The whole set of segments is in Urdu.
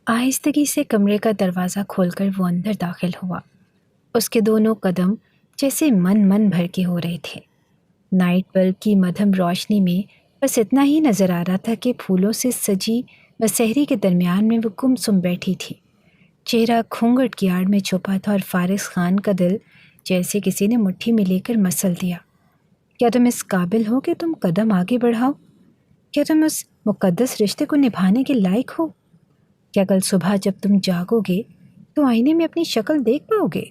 آہستگی سے کمرے کا دروازہ کھول کر وہ اندر داخل ہوا۔ اس کے دونوں قدم جیسے من بھر کے ہو رہے تھے۔ نائٹ بلب کی مدھم روشنی میں بس اتنا ہی نظر آ رہا تھا کہ پھولوں سے سجی مسحری کے درمیان میں وہ گمسم بیٹھی تھی۔ چہرہ گھونگھٹ کی آڑ میں چھپا تھا اور فارس خان کا دل جیسے کسی نے مٹھی میں لے کر مسل دیا۔ کیا تم اس قابل ہو کہ تم قدم آگے بڑھاؤ؟ کیا تم اس مقدس رشتے کو نبھانے کے لائق ہو؟ کیا کل صبح جب تم جاگو گے تو آئینے میں اپنی شکل دیکھ پاؤ گے؟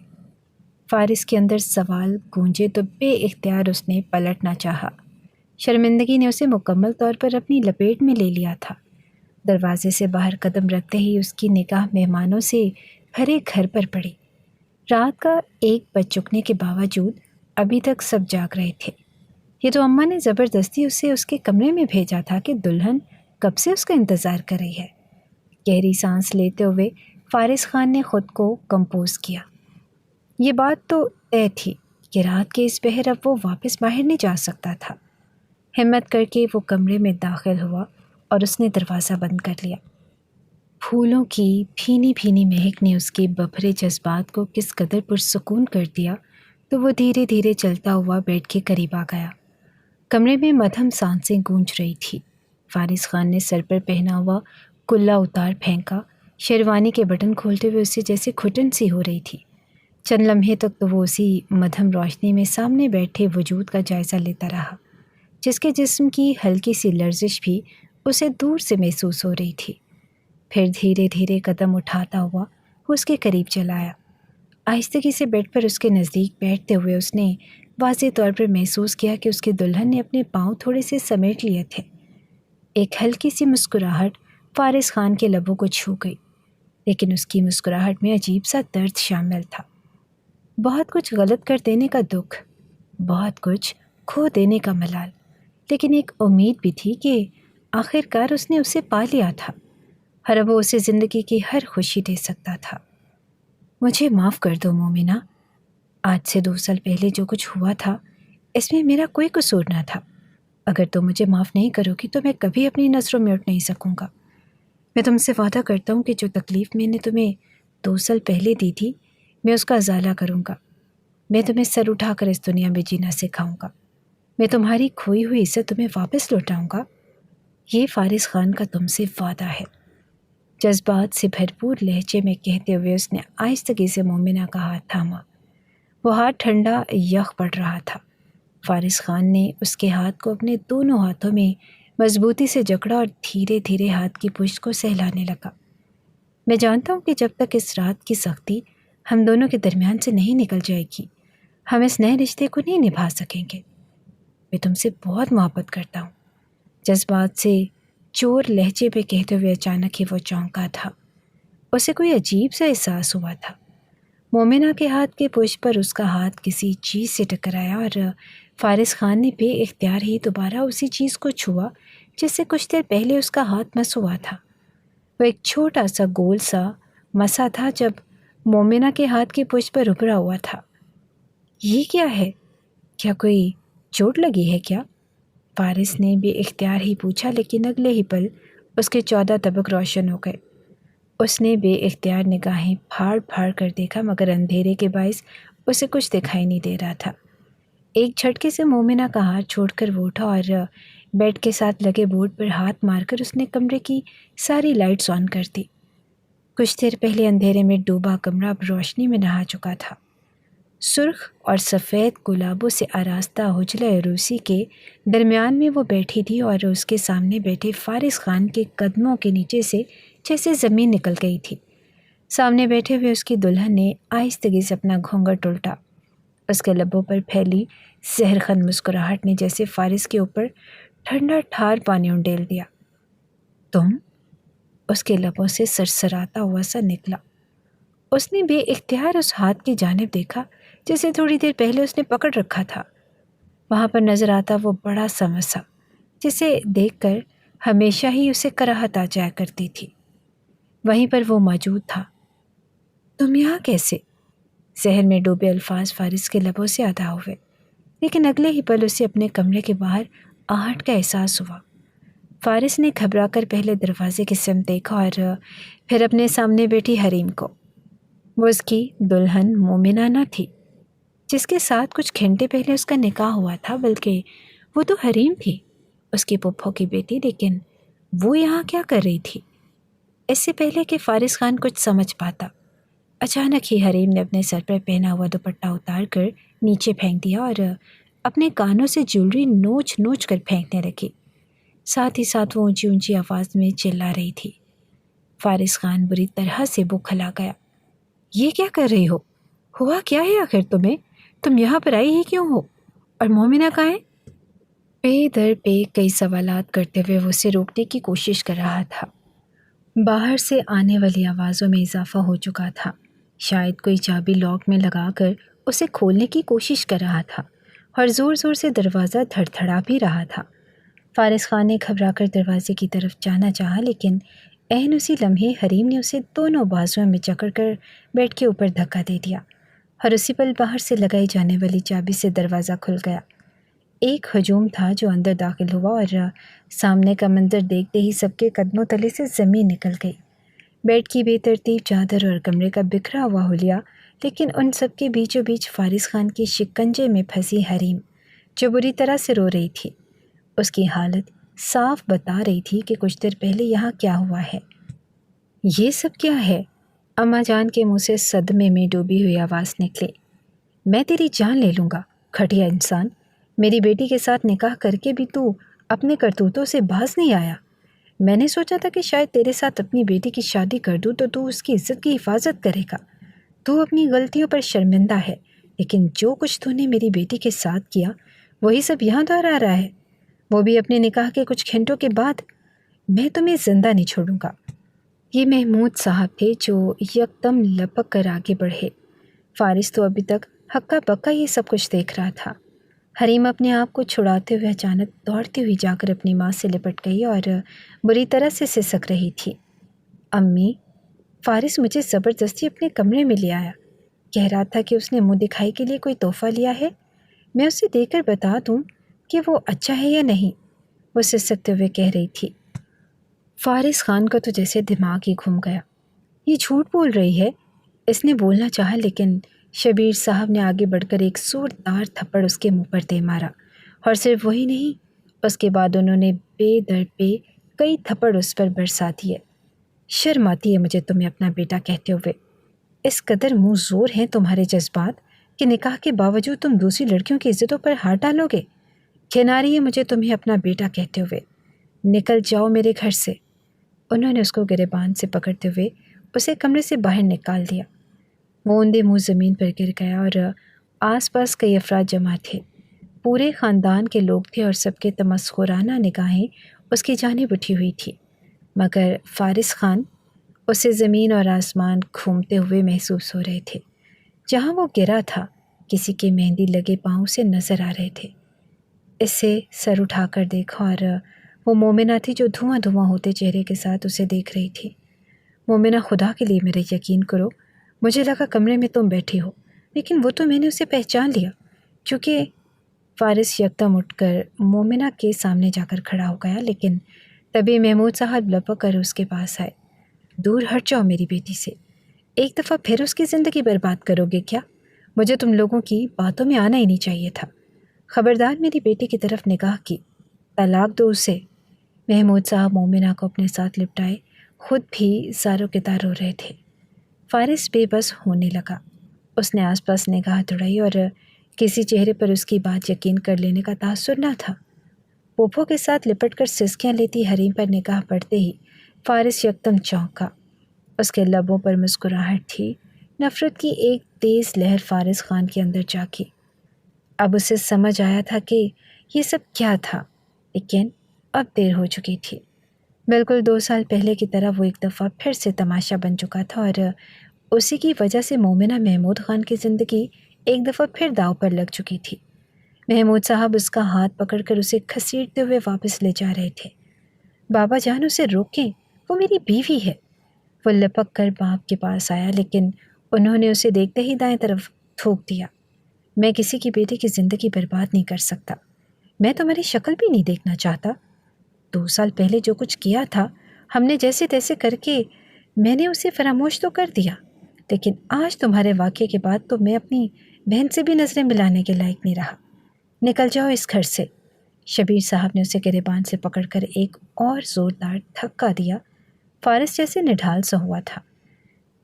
فارس کے اندر سوال گونجے تو بے اختیار اس نے پلٹنا چاہا۔ شرمندگی نے اسے مکمل طور پر اپنی لپیٹ میں لے لیا تھا۔ دروازے سے باہر قدم رکھتے ہی اس کی نگاہ مہمانوں سے بھرے گھر پر پڑی۔ رات کا 1 بج چکنے کے باوجود ابھی تک سب جاگ رہے تھے۔ یہ تو اماں نے زبردستی اسے اس کے کمرے میں بھیجا تھا کہ دلہن کب سے اس کا انتظار کر رہی ہے۔ گہری سانس لیتے ہوئے فارس خان نے خود کو کمپوز کیا۔ یہ بات تو طے تھی کہ رات کے اس پہر اب وہ واپس باہر نہیں جا سکتا تھا۔ ہمت کر کے وہ کمرے میں داخل ہوا اور اس نے دروازہ بند کر لیا۔ پھولوں کی بھینی بھینی مہک نے اس کے ببھرے جذبات کو کس قدر پرسکون کر دیا تو وہ دھیرے دھیرے چلتا ہوا بیڈ کے قریب آ گیا۔ کمرے میں مدھم سانسیں گونج رہی تھی۔ فارس خان نے سر پر پہنا ہوا کلا اتار پھینکا۔ شیروانی کے بٹن کھولتے ہوئے اسے جیسے گھٹن سی ہو رہی تھی۔ چند لمحے تک تو وہ اسی مدھم روشنی میں سامنے بیٹھے وجود کا جائزہ لیتا رہا، جس کے جسم کی ہلکی سی لرزش بھی اسے دور سے محسوس ہو رہی تھی۔ پھر دھیرے دھیرے قدم اٹھاتا ہوا وہ اس کے قریب چلا آیا۔ آہستگی سے بیڈ پر اس کے نزدیک بیٹھتے ہوئے اس نے واضح طور پر محسوس کیا کہ اس کی دلہن نے اپنے پاؤں تھوڑے سے سمیٹ لیے تھے۔ ایک ہلکی سی مسکراہٹ فارس خان کے لبوں کو چھو گئی، لیکن اس کی مسکراہٹ میں عجیب سا درد شامل تھا۔ بہت کچھ غلط کر دینے کا دکھ، بہت کچھ کھو دینے کا ملال، لیکن ایک امید بھی تھی کہ آخر کار اس نے اسے پا لیا تھا اور اب وہ اسے زندگی کی ہر خوشی دے سکتا تھا۔ مجھے معاف کر دو مومنہ، آج سے 2 سال پہلے جو کچھ ہوا تھا اس میں میرا کوئی قصور نہ تھا۔ اگر تم مجھے معاف نہیں کرو گی تو میں کبھی اپنی نظروں میں اٹھ نہیں سکوں گا۔ میں تم سے وعدہ کرتا ہوں کہ جو تکلیف میں نے تمہیں 2 سال پہلے دی تھی میں اس کا ازالہ کروں گا۔ میں تمہیں سر اٹھا کر اس دنیا میں جینا سکھاؤں گا۔ میں تمہاری کھوئی ہوئی عزت تمہیں واپس لوٹاؤں گا۔ یہ فارس خان کا تم سے وعدہ ہے۔ جذبات سے بھرپور لہجے میں کہتے ہوئے اس نے آہستگی سے مومنہ کا ہاتھ تھاما۔ وہ ہاتھ ٹھنڈا یخ پڑ رہا تھا۔ فارس خان نے اس کے ہاتھ کو اپنے دونوں ہاتھوں میں مضبوطی سے جکڑا اور دھیرے دھیرے ہاتھ کی پشت کو سہلانے لگا۔ میں جانتا ہوں کہ جب تک اس رات کی سختی ہم دونوں کے درمیان سے نہیں نکل جائے گی ہم اس نئے رشتے کو نہیں نبھا سکیں گے۔ میں تم سے بہت محبت کرتا ہوں، جذبات سے چور لہجے پہ کہتے ہوئے اچانک ہی وہ چونکا تھا۔ اسے کوئی عجیب سا احساس ہوا تھا۔ مومنہ کے ہاتھ کے پشت پر اس کا ہاتھ کسی چیز سے ٹکرایا اور فارس خان نے بے اختیار ہی دوبارہ اسی چیز کو چھوا جس سے کچھ دیر پہلے اس کا ہاتھ مس ہوا تھا۔ وہ ایک چھوٹا سا گول سا مسا تھا جب مومنہ کے ہاتھ کی پشت پر ابھرا ہوا تھا۔ یہ کیا ہے؟ کیا کوئی چوٹ لگی ہے کیا؟ فارس نے بے اختیار ہی پوچھا، لیکن اگلے ہی پل اس کے 14 طبق روشن ہو گئے۔ اس نے بے اختیار نگاہیں پھاڑ پھاڑ کر دیکھا، مگر اندھیرے کے باعث اسے کچھ دکھائی نہیں دے رہا تھا۔ ایک جھٹکے سے مومنہ کا ہاتھ چھوڑ کر وہ اٹھا اور بیڈ کے ساتھ لگے بورڈ پر ہاتھ مار کر اس نے کمرے کی ساری لائٹس آن کر دی۔ کچھ دیر پہلے اندھیرے میں ڈوبا کمرہ اب روشنی میں نہا چکا تھا۔ سرخ اور سفید گلابوں سے آراستہ حجرہ عروسی کے درمیان میں وہ بیٹھی تھی اور اس کے سامنے بیٹھے فارس خان کے قدموں کے نیچے سے جیسے زمین نکل گئی تھی۔ سامنے بیٹھے ہوئے اس کی دلہن نے آہستگی سے اپنا گھونگھٹ الٹا۔ اس کے لبوں پر پھیلی زہرخند مسکراہٹ نے جیسے فارس کے اوپر ٹھنڈا ٹھار پانی انڈیل دیا۔ تم؟ اس کے لبوں سے سرسراتا ہوا سا نکلا۔ اس نے بے اختیار اس ہاتھ کی جانب دیکھا جسے تھوڑی دیر پہلے اس نے پکڑ رکھا تھا۔ وہاں پر نظر آتا وہ بڑا سا مسا جسے دیکھ کر ہمیشہ ہی اسے کراہت آ جایا کرتی تھی، وہیں پر وہ موجود تھا۔ تم یہاں کیسے؟ زہر میں ڈوبے الفاظ فارس کے لبوں سے ادا ہوئے، لیکن اگلے ہی پل اسے اپنے کمرے کے باہر آہٹ کا احساس ہوا۔ فارس نے گھبرا کر پہلے دروازے کی سمت دیکھا اور پھر اپنے سامنے بیٹھی حریم کو۔ وہ اس کی دلہن مومنہ نہ تھی جس کے ساتھ کچھ گھنٹے پہلے اس کا نکاح ہوا تھا، بلکہ وہ تو حریم تھی، اس کی پھپھو کی بیٹی۔ لیکن وہ یہاں کیا کر رہی تھی؟ اس سے پہلے کہ فارس خان کچھ سمجھ پاتا، اچانک ہی حریم نے اپنے سر پر پہنا ہوا دوپٹہ اتار کر نیچے پھینک دیا اور اپنے کانوں سے جولری نوچ نوچ کر پھینکنے لگی۔ ساتھ ہی ساتھ وہ اونچی اونچی آواز میں چلا رہی تھی۔ فارس خان بری طرح سے بوکھلا گیا۔ یہ کیا کر رہی ہو؟ ہوا کیا ہے آخر تمہیں؟ تم یہاں پر آئی ہی کیوں ہو؟ اور مومنہ کہاں ہے؟ پے در پے کئی سوالات کرتے ہوئے وہ اسے روکنے کی کوشش کر رہا تھا۔ باہر سے آنے والی آوازوں میں اضافہ ہو چکا تھا۔ شاید کوئی چابی لاک میں لگا کر اسے کھولنے کی کوشش کر رہا تھا اور زور زور سے دروازہ دھڑدھڑا بھی رہا تھا۔ فارس خان نے گھبرا کر دروازے کی طرف جانا چاہا، لیکن عین اسی لمحے حریم نے اسے دونوں بازوؤں میں جکڑ کر بیڈ کے اوپر دھکا دے دیا اور اسی پل باہر سے لگائی جانے والی چابی سے دروازہ کھل گیا۔ ایک ہجوم تھا جو اندر داخل ہوا اور سامنے کا منظر دیکھتے ہی سب کے قدموں تلے سے زمین نکل گئی۔ بیڈ کی بے ترتیب چادر اور کمرے کا بکھرا ہوا حلیہ، لیکن ان سب کے بیچوں بیچ فارس خان کی شکنجے میں پھنسی حریم جو بری طرح سے رو رہی تھی۔ اس کی حالت صاف بتا رہی تھی کہ کچھ دیر پہلے یہاں کیا ہوا ہے۔ یہ سب کیا ہے؟ اماں جان کے منہ سے صدمے میں ڈوبی ہوئی آواز نکلی۔ میں تیری جان لے لوں گا، گھٹیا انسان۔ میری بیٹی کے ساتھ نکاح کر کے بھی تو اپنے کرتوتوں سے باز نہیں آیا۔ میں نے سوچا تھا کہ شاید تیرے ساتھ اپنی بیٹی کی شادی کر دوں تو اس کی عزت کی حفاظت کرے گا۔ تو اپنی غلطیوں پر شرمندہ ہے، لیکن جو کچھ تو نے میری بیٹی کے ساتھ کیا وہی سب یہاں دہرا رہا ہے، وہ بھی اپنے نکاح کے کچھ گھنٹوں کے بعد۔ میں تمہیں زندہ نہیں چھوڑوں گا۔ یہ محمود صاحب تھے جو یکدم لپک کر آگے بڑھے۔ فارس تو ابھی تک ہکا بکا یہ سب کچھ دیکھ رہا تھا۔ حریم اپنے آپ کو چھڑاتے ہوئے اچانک دوڑتی ہوئی جا کر اپنی ماں سے لپٹ گئی اور بری طرح سے سسک رہی تھی۔ امی، فارس مجھے زبردستی اپنے کمرے میں لے آیا، کہہ رہا تھا کہ اس نے منہ دکھائی کے لیے کوئی تحفہ لیا ہے، میں اسے دے کر بتا دوں کہ وہ اچھا ہے یا نہیں، وہ سسکتے ہوئے کہہ رہی تھی۔ فارس خان کا تو جیسے دماغ ہی گھوم گیا۔ یہ جھوٹ بول رہی ہے، اس نے بولنا چاہا، لیکن شبیر صاحب نے آگے بڑھ کر ایک زوردار تھپڑ اس کے منہ پر دے مارا، اور صرف وہی نہیں، اس کے بعد انہوں نے بے در پہ کئی تھپڑ اس پر برسا دیے۔ شرم آتی ہے مجھے تمہیں اپنا بیٹا کہتے ہوئے۔ اس قدر منہ زور ہیں تمہارے جذبات کہ نکاح کے باوجود تم دوسری لڑکیوں کی عزتوں پر ہاتھ ڈالو گے۔ گھن آ رہی ہے مجھے تمہیں اپنا بیٹا کہتے ہوئے۔ نکل جاؤ میرے گھر سے۔ انہوں نے اس کو گریبان سے پکڑتے ہوئے اسے کمرے سے باہر نکال دیا۔ وہ اوندے منہ زمین پر گر گیا اور آس پاس کئی افراد جمع تھے۔ پورے خاندان کے لوگ تھے اور سب کے تمسخرانہ نگاہیں اس کی جانب اٹھی ہوئی تھی، مگر فارس خان اسے زمین اور آسمان گھومتے ہوئے محسوس ہو رہے تھے۔ جہاں وہ گرا تھا کسی کے مہندی لگے پاؤں سے نظر آ رہے تھے۔ اس سے سر اٹھا کر دیکھا اور وہ مومنہ تھی جو دھواں دھواں ہوتے چہرے کے ساتھ اسے دیکھ رہی تھی۔ مومنہ، خدا کے لیے میرے یقین کرو، مجھے لگا کمرے میں تم بیٹھی ہو، لیکن وہ تو میں نے اسے پہچان لیا کیونکہ… فارس یکدم اٹھ کر مومنہ کے سامنے جا کر کھڑا ہو گیا، لیکن تبھی محمود صاحب لپک کر اس کے پاس آئے۔ دور ہٹ جاؤ میری بیٹی سے، ایک دفعہ پھر اس کی زندگی برباد کرو گے کیا؟ مجھے تم لوگوں کی باتوں میں آنا ہی نہیں چاہیے تھا۔ خبردار میری بیٹی کی طرف نگاہ کی، طلاق دو اسے۔ محمود صاحب مومنہ کو اپنے ساتھ لپٹائے خود بھی زاروں کے دار رو رہے تھے۔ فارس بے بس ہونے لگا۔ اس نے آس پاس نگاہ دوڑائی اور کسی چہرے پر اس کی بات یقین کر لینے کا تاثر نہ تھا۔ پوپھو کے ساتھ لپٹ کر سسکیاں لیتی حریم پر نگاہ پڑتے ہی فارس یکدم چونکا۔ اس کے لبوں پر مسکراہٹ تھی۔ نفرت کی ایک تیز لہر فارس خان کے اندر جاگی۔ اب اسے سمجھ آیا تھا کہ یہ سب کیا تھا، لیکن اب دیر ہو چکی تھی۔ بالکل 2 سال پہلے کی طرح وہ ایک دفعہ پھر سے تماشا بن چکا تھا اور اسی کی وجہ سے مومنہ محمود خان کی زندگی ایک دفعہ پھر داؤ پر لگ چکی تھی۔ محمود صاحب اس کا ہاتھ پکڑ کر اسے گھسیٹتے ہوئے واپس لے جا رہے تھے۔ بابا جان، اسے روکیں، وہ میری بیوی ہے۔ وہ لپک کر باپ کے پاس آیا، لیکن انہوں نے اسے دیکھتے ہی دائیں طرف تھوک دیا۔ میں کسی کی بیٹی کی زندگی برباد نہیں کر سکتا، میں تمہاری شکل بھی نہیں دیکھنا چاہتا۔ 2 سال پہلے جو کچھ کیا تھا ہم نے جیسے تیسے کر کے میں نے اسے فراموش تو کر دیا، لیکن آج تمہارے واقعے کے بعد تو میں اپنی بہن سے بھی نظریں ملانے کے لائق نہیں رہا۔ نکل جاؤ اس گھر سے۔ شبیر صاحب نے اسے گریبان سے پکڑ کر ایک اور زوردار دھکا دیا۔ فارس جیسے نڈھال سا ہوا تھا،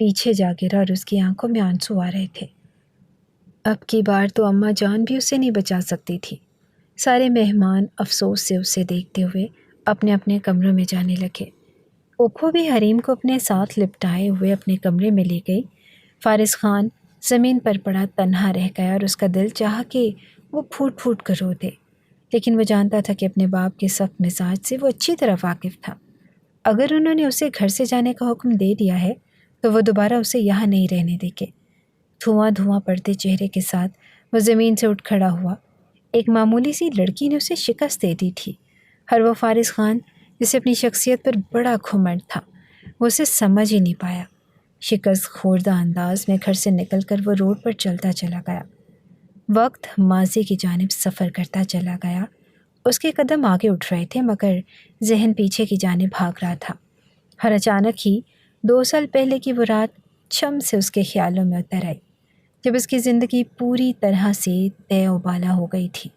پیچھے جا گرا اور اس کی آنکھوں میں آنسو آ رہے تھے۔ اب کی بار تو اماں جان بھی اسے نہیں بچا سکتی تھی۔ سارے مہمان افسوس سے اسے دیکھتے ہوئے اپنے اپنے کمروں میں جانے لگے۔ پھوپھو بھی حریم کو اپنے ساتھ لپٹائے ہوئے اپنے کمرے میں لے گئی۔ فارس خان زمین پر پڑا تنہا رہ گیا اور اس کا دل چاہا کہ وہ پھوٹ پھوٹ کر رو دے، لیکن وہ جانتا تھا کہ اپنے باپ کے سخت مزاج سے وہ اچھی طرح واقف تھا۔ اگر انہوں نے اسے گھر سے جانے کا حکم دے دیا ہے تو وہ دوبارہ اسے یہاں نہیں رہنے دیں گے۔ دھواں دھواں پڑتے چہرے کے ساتھ وہ زمین سے اٹھ کھڑا ہوا۔ ایک معمولی سی لڑکی نے اسے شکست دے دی تھی، اور وہ فارس خان جسے اپنی شخصیت پر بڑا گھمنڈ تھا وہ اسے سمجھ ہی نہیں پایا۔ شکست خوردہ انداز میں گھر سے نکل کر وہ روڈ پر چلتا چلا گیا۔ وقت ماضی کی جانب سفر کرتا چلا گیا۔ اس کے قدم آگے اٹھ رہے تھے مگر ذہن پیچھے کی جانب بھاگ رہا تھا۔ ہر اچانک ہی 2 سال پہلے کی وہ رات چھم سے اس کے خیالوں میں اتر آئی، جب اس کی زندگی پوری طرح سے طے و بالا ہو گئی تھی۔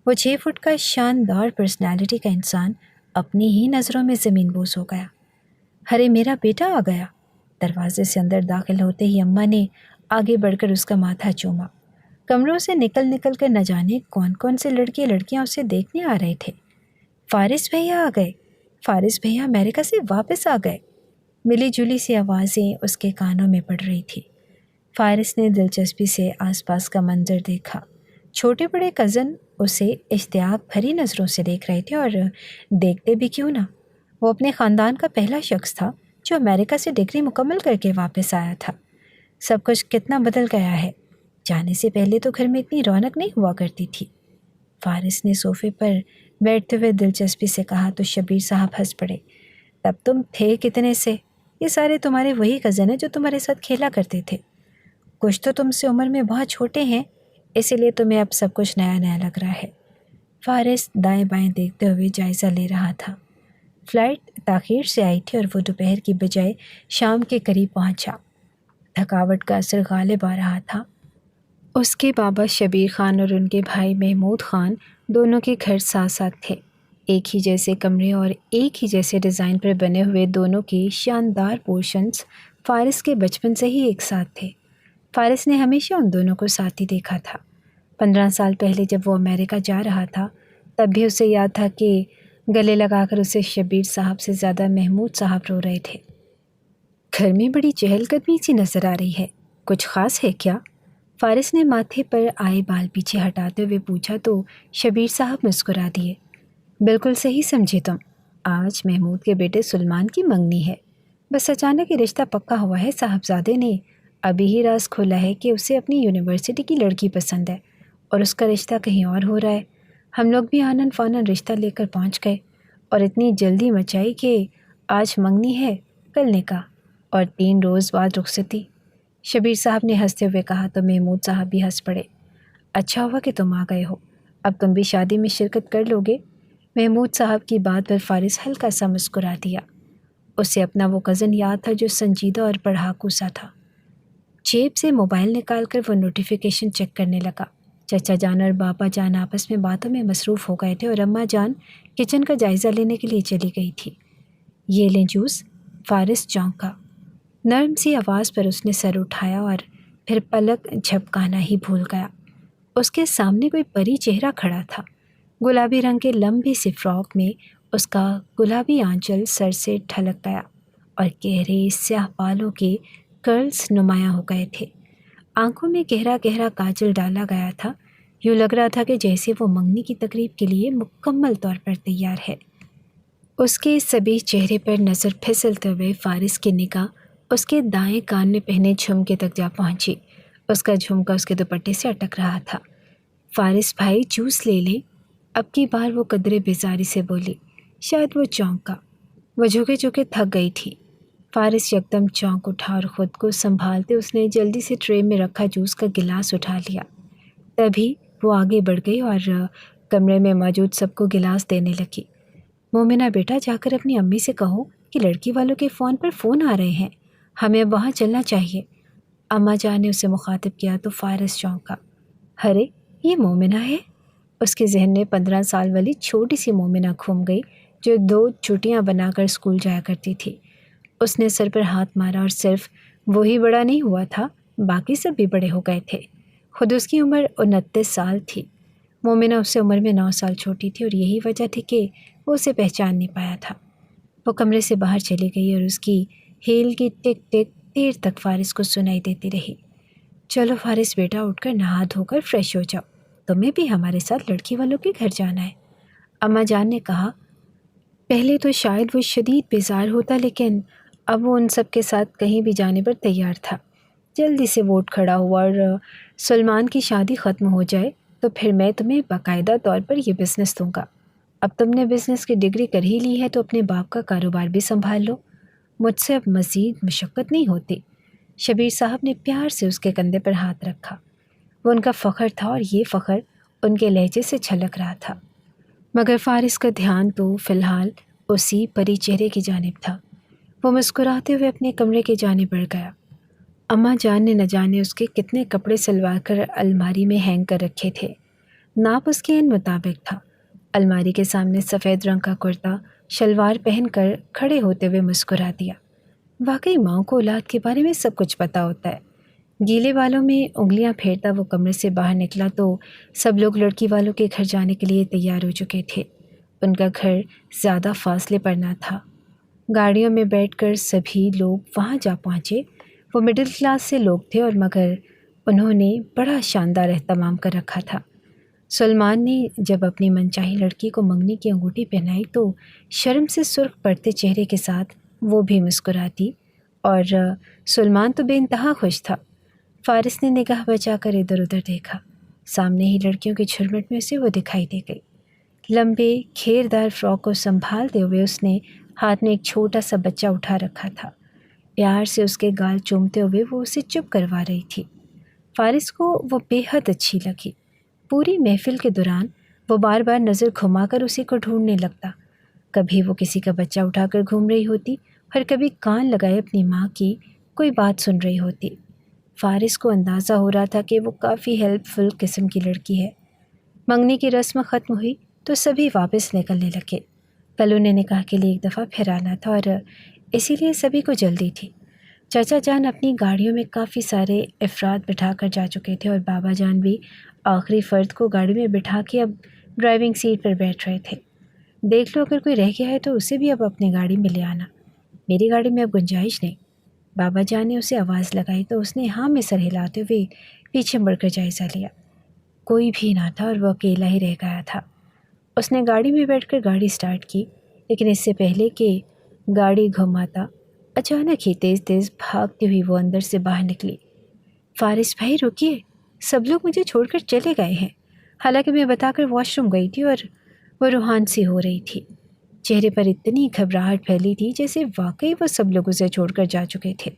وہ 6 فٹ کا شاندار پرسنالٹی کا انسان اپنی ہی نظروں میں زمین بوس ہو گیا۔ ارے میرا بیٹا آ گیا۔ دروازے سے اندر داخل ہوتے ہی اماں نے آگے بڑھ کر اس کا ماتھا چوما۔ کمروں سے نکل نکل کر نہ جانے کون کون سے لڑکے لڑکیاں اسے دیکھنے آ رہے تھے۔ فارس بھیا آ گئے، فارس بھیا امریکہ سے واپس آ گئے۔ ملی جلی سی آوازیں اس کے کانوں میں پڑ رہی تھی۔ فارس نے دلچسپی سے آس پاس کا منظر دیکھا۔ چھوٹے بڑے کزن اسے اشتیاق بھری نظروں سے دیکھ رہے تھے، اور دیکھتے بھی کیوں نہ، وہ اپنے خاندان کا پہلا شخص تھا جو امریکہ سے ڈگری مکمل کر کے واپس آیا تھا۔ سب کچھ کتنا بدل گیا ہے، جانے سے پہلے تو گھر میں اتنی رونق نہیں ہوا کرتی تھی۔ فارس نے صوفے پر بیٹھتے ہوئے دلچسپی سے کہا تو شبیر صاحب ہنس پڑے۔ تب تم تھے کتنے سے؟ یہ سارے تمہارے وہی کزن ہیں جو تمہارے ساتھ کھیلا کرتے تھے۔ کچھ تو تم سے عمر میں بہت چھوٹے ہیں، اسی لیے تمہیں اب سب کچھ نیا نیا لگ رہا ہے۔ فارس دائیں بائیں دیکھتے ہوئے جائزہ لے رہا تھا۔ فلائٹ تاخیر سے آئی تھی اور وہ دوپہر کی بجائے شام کے قریب پہنچا۔ تھکاوٹ کا اثر غالب آ رہا تھا۔ اس کے بابا شبیر خان اور ان کے بھائی محمود خان دونوں کے گھر ساتھ ساتھ تھے۔ ایک ہی جیسے کمرے اور ایک ہی جیسے ڈیزائن پر بنے ہوئے دونوں کے شاندار پورشنز فارس کے بچپن سے ہی ایک ساتھ تھے۔ فارس نے ہمیشہ ان دونوں کو ساتھ ہی دیکھا تھا۔ 15 سال پہلے جب وہ امریکہ جا رہا تھا تب بھی اسے یاد تھا کہ گلے لگا کر اسے شبیر صاحب سے زیادہ محمود صاحب رو رہے تھے۔ گھر میں بڑی چہل قدمی سی نظر آ رہی ہے، کچھ خاص ہے کیا؟ فارس نے ماتھے پر آئے بال پیچھے ہٹاتے ہوئے پوچھا تو شبیر صاحب مسکرا دیے۔ بالکل صحیح سمجھے تم، آج محمود کے بیٹے سلمان کی منگنی ہے۔ بس اچانک یہ رشتہ پکا ہوا ہے۔ صاحبزادے نے ابھی ہی راز کھولا ہے کہ اسے اپنی یونیورسٹی کی لڑکی پسند ہے اور اس کا رشتہ کہیں اور ہو رہا ہے۔ ہم لوگ بھی آنن فانن رشتہ لے کر پہنچ گئے اور اتنی جلدی مچائی کہ آج منگنی ہے، کل نکاح اور 3 روز بعد رخصتی۔ شبیر صاحب نے ہنستے ہوئے کہا تو محمود صاحب بھی ہنس پڑے۔ اچھا ہوا کہ تم آ گئے ہو، اب تم بھی شادی میں شرکت کر لو گے؟ محمود صاحب کی بات پر فارس ہلکا سا مسکرا دیا۔ اسے اپنا وہ کزن یاد تھا جو سنجیدہ اور پڑھاکو سا تھا۔ جیب سے موبائل نکال کر وہ نوٹیفیکیشن چیک کرنے لگا۔ چچا جان اور باپا جان آپس میں باتوں میں مصروف ہو گئے تھے اور اماں جان کچن کا جائزہ لینے کے لیے چلی گئی تھی۔ یہ لیں جوس۔ فارس چونکا۔ نرم سی آواز پر اس نے سر اٹھایا اور پھر پلک جھپکانا ہی بھول گیا۔ اس کے سامنے کوئی پری چہرہ کھڑا تھا۔ گلابی رنگ کے لمبی سی فراک میں اس کا گلابی آنچل سر سے ڈھلک گیا اور گہرے سیاہ بالوں کے کرلز نمایاں ہو گئے تھے۔ آنکھوں میں گہرا گہرا کاجل ڈالا گیا تھا، یوں لگ رہا تھا کہ جیسے وہ منگنی کی تقریب کے لیے مکمل طور پر تیار ہے۔ اس کے سبھی چہرے پر نظر پھسلتے ہوئے فارس کی نگاہ اس کے دائیں کان میں پہنے جھمکے تک جا پہنچی۔ اس کا جھمکا اس کے دوپٹے سے اٹک رہا تھا۔ فارس بھائی جوس لے لیں؟ اب کی بار وہ قدرے بیزاری سے بولی۔ شاید وہ چونکا، وہ جھکے جھکے تھک گئی تھی۔ فارس یکدم چونک اٹھا اور خود کو سنبھالتے اس نے جلدی سے ٹرے میں رکھا جوس کا گلاس اٹھا لیا۔ تبھی وہ آگے بڑھ گئی اور کمرے میں موجود سب کو گلاس دینے لگی۔ مومنہ بیٹا جا کر اپنی امی سے کہو کہ لڑکی والوں کے فون پر فون آ رہے ہیں، ہمیں اب وہاں چلنا چاہیے۔ اماں جان نے اسے مخاطب کیا تو فارس چونکا۔ ارے یہ مومنہ ہے؟ اس کے ذہن میں 15 سال والی چھوٹی سی مومنہ گھوم گئی جو 2 چٹیاں بنا کر اسکول جایا کرتی تھی۔ اس نے سر پر ہاتھ مارا، اور صرف وہی بڑا نہیں ہوا تھا، باقی سب بھی بڑے ہو گئے تھے۔ خود اس کی عمر 29 سال تھی۔ مومنہ اس سے عمر میں 9 سال چھوٹی تھی، اور یہی وجہ تھی کہ وہ اسے پہچان نہیں پایا تھا۔ وہ کمرے سے باہر چلی گئی اور اس کی ہیل کی ٹک ٹک دیر تک فارس کو سنائی دیتی رہی۔ چلو فارس بیٹا، اٹھ کر نہا دھو کر فریش ہو جاؤ، تمہیں بھی ہمارے ساتھ لڑکی والوں کے گھر جانا ہے۔ اماں جان نے کہا۔ پہلے تو شاید وہ شدید بیزار ہوتا، لیکن اب وہ ان سب کے ساتھ کہیں بھی جانے پر تیار تھا۔ جلدی سے ووٹ کھڑا ہوا، اور سلمان کی شادی ختم ہو جائے تو پھر میں تمہیں باقاعدہ طور پر یہ بزنس دوں گا۔ اب تم نے بزنس کی ڈگری کر ہی لی ہے تو اپنے باپ کا کاروبار بھی سنبھال لو، مجھ سے اب مزید مشقت نہیں ہوتی۔ شبیر صاحب نے پیار سے اس کے کندھے پر ہاتھ رکھا۔ وہ ان کا فخر تھا، اور یہ فخر ان کے لہجے سے چھلک رہا تھا، مگر فارس کا دھیان تو فی الحال اسی پری چہرے کی جانب تھا۔ وہ مسکراتے ہوئے اپنے کمرے کی جانب بڑھ گیا۔ اماں جان نے نہ جانے اس کے کتنے کپڑے سلوا کر الماری میں ہینگ کر رکھے تھے۔ ناپ اس کے مطابق تھا۔ الماری کے سامنے سفید رنگ کا کرتا شلوار پہن کر کھڑے ہوتے ہوئے مسکرا دیا۔ واقعی ماں کو اولاد کے بارے میں سب کچھ پتہ ہوتا ہے۔ گیلے بالوں میں انگلیاں پھیرتا وہ کمرے سے باہر نکلا تو سب لوگ لڑکی والوں کے گھر جانے کے لیے تیار ہو چکے تھے۔ ان کا گھر زیادہ فاصلے پر نہ تھا۔ گاڑیوں میں بیٹھ کر سبھی لوگ وہاں جا پہنچے۔ وہ مڈل کلاس سے لوگ تھے، اور مگر انہوں نے بڑا شاندار اہتمام کر رکھا تھا۔ سلمان نے جب اپنی منچاہی لڑکی کو منگنی کی انگوٹھی پہنائی تو شرم سے سرخ پڑتے چہرے کے ساتھ وہ بھی مسکراتی، اور سلمان تو بے انتہا خوش تھا۔ فارس نے نگاہ بچا کر ادھر ادھر دیکھا۔ سامنے ہی لڑکیوں کے جھرمٹ میں سے وہ دکھائی دے گئی۔ لمبے گھیردار فراک کو سنبھالتے ہوئے اس نے ہاتھ میں ایک چھوٹا سا بچہ اٹھا رکھا تھا۔ پیار سے اس کے گال چومتے ہوئے وہ اسے چپ کروا رہی تھی۔ فارس کو وہ بے حد اچھی لگی۔ پوری محفل کے دوران وہ بار بار نظر گھما کر اسی کو ڈھونڈنے لگتا۔ کبھی وہ کسی کا بچہ اٹھا کر گھوم رہی ہوتی، اور کبھی کان لگائے اپنی ماں کی کوئی بات سن رہی ہوتی۔ فارس کو اندازہ ہو رہا تھا کہ وہ کافی ہیلپ فل قسم کی لڑکی ہے۔ منگنی کی رسم ختم ہوئی تو سبھی واپس نکلنے لگے۔ کل انہیں نکاح کے لیے ایک دفعہ پھر آنا تھا، اور اسی لیے سبھی کو جلدی تھی۔ چاچا جان اپنی گاڑیوں میں کافی سارے افراد بٹھا کر جا چکے تھے، اور بابا جان بھی آخری فرد کو گاڑی میں بٹھا کے اب ڈرائیونگ سیٹ پر بیٹھ رہے تھے۔ دیکھ لو اگر کوئی رہ گیا ہے تو اسے بھی اب اپنی گاڑی میں لے آنا، میری گاڑی میں اب گنجائش نہیں۔ بابا جان نے اسے آواز لگائی تو اس نے ہاں میں سر ہلاتے ہوئے پیچھے مڑ کر جائزہ لیا۔ کوئی بھی نہ تھا، اور وہ اکیلا ہی رہ گیا تھا۔ اس نے گاڑی میں بیٹھ کر گاڑی سٹارٹ کی، لیکن اس سے پہلے کہ گاڑی گھماتا اچانک ہی تیز تیز بھاگتی ہوئی وہ اندر سے باہر نکلی۔ فارس بھائی رکیے، سب لوگ مجھے چھوڑ کر چلے گئے ہیں، حالانکہ میں بتا کر واش روم گئی تھی اور وہ روحان سی ہو رہی تھی۔ چہرے پر اتنی گھبراہٹ پھیلی تھی جیسے واقعی وہ سب لوگ اسے چھوڑ کر جا چکے تھے۔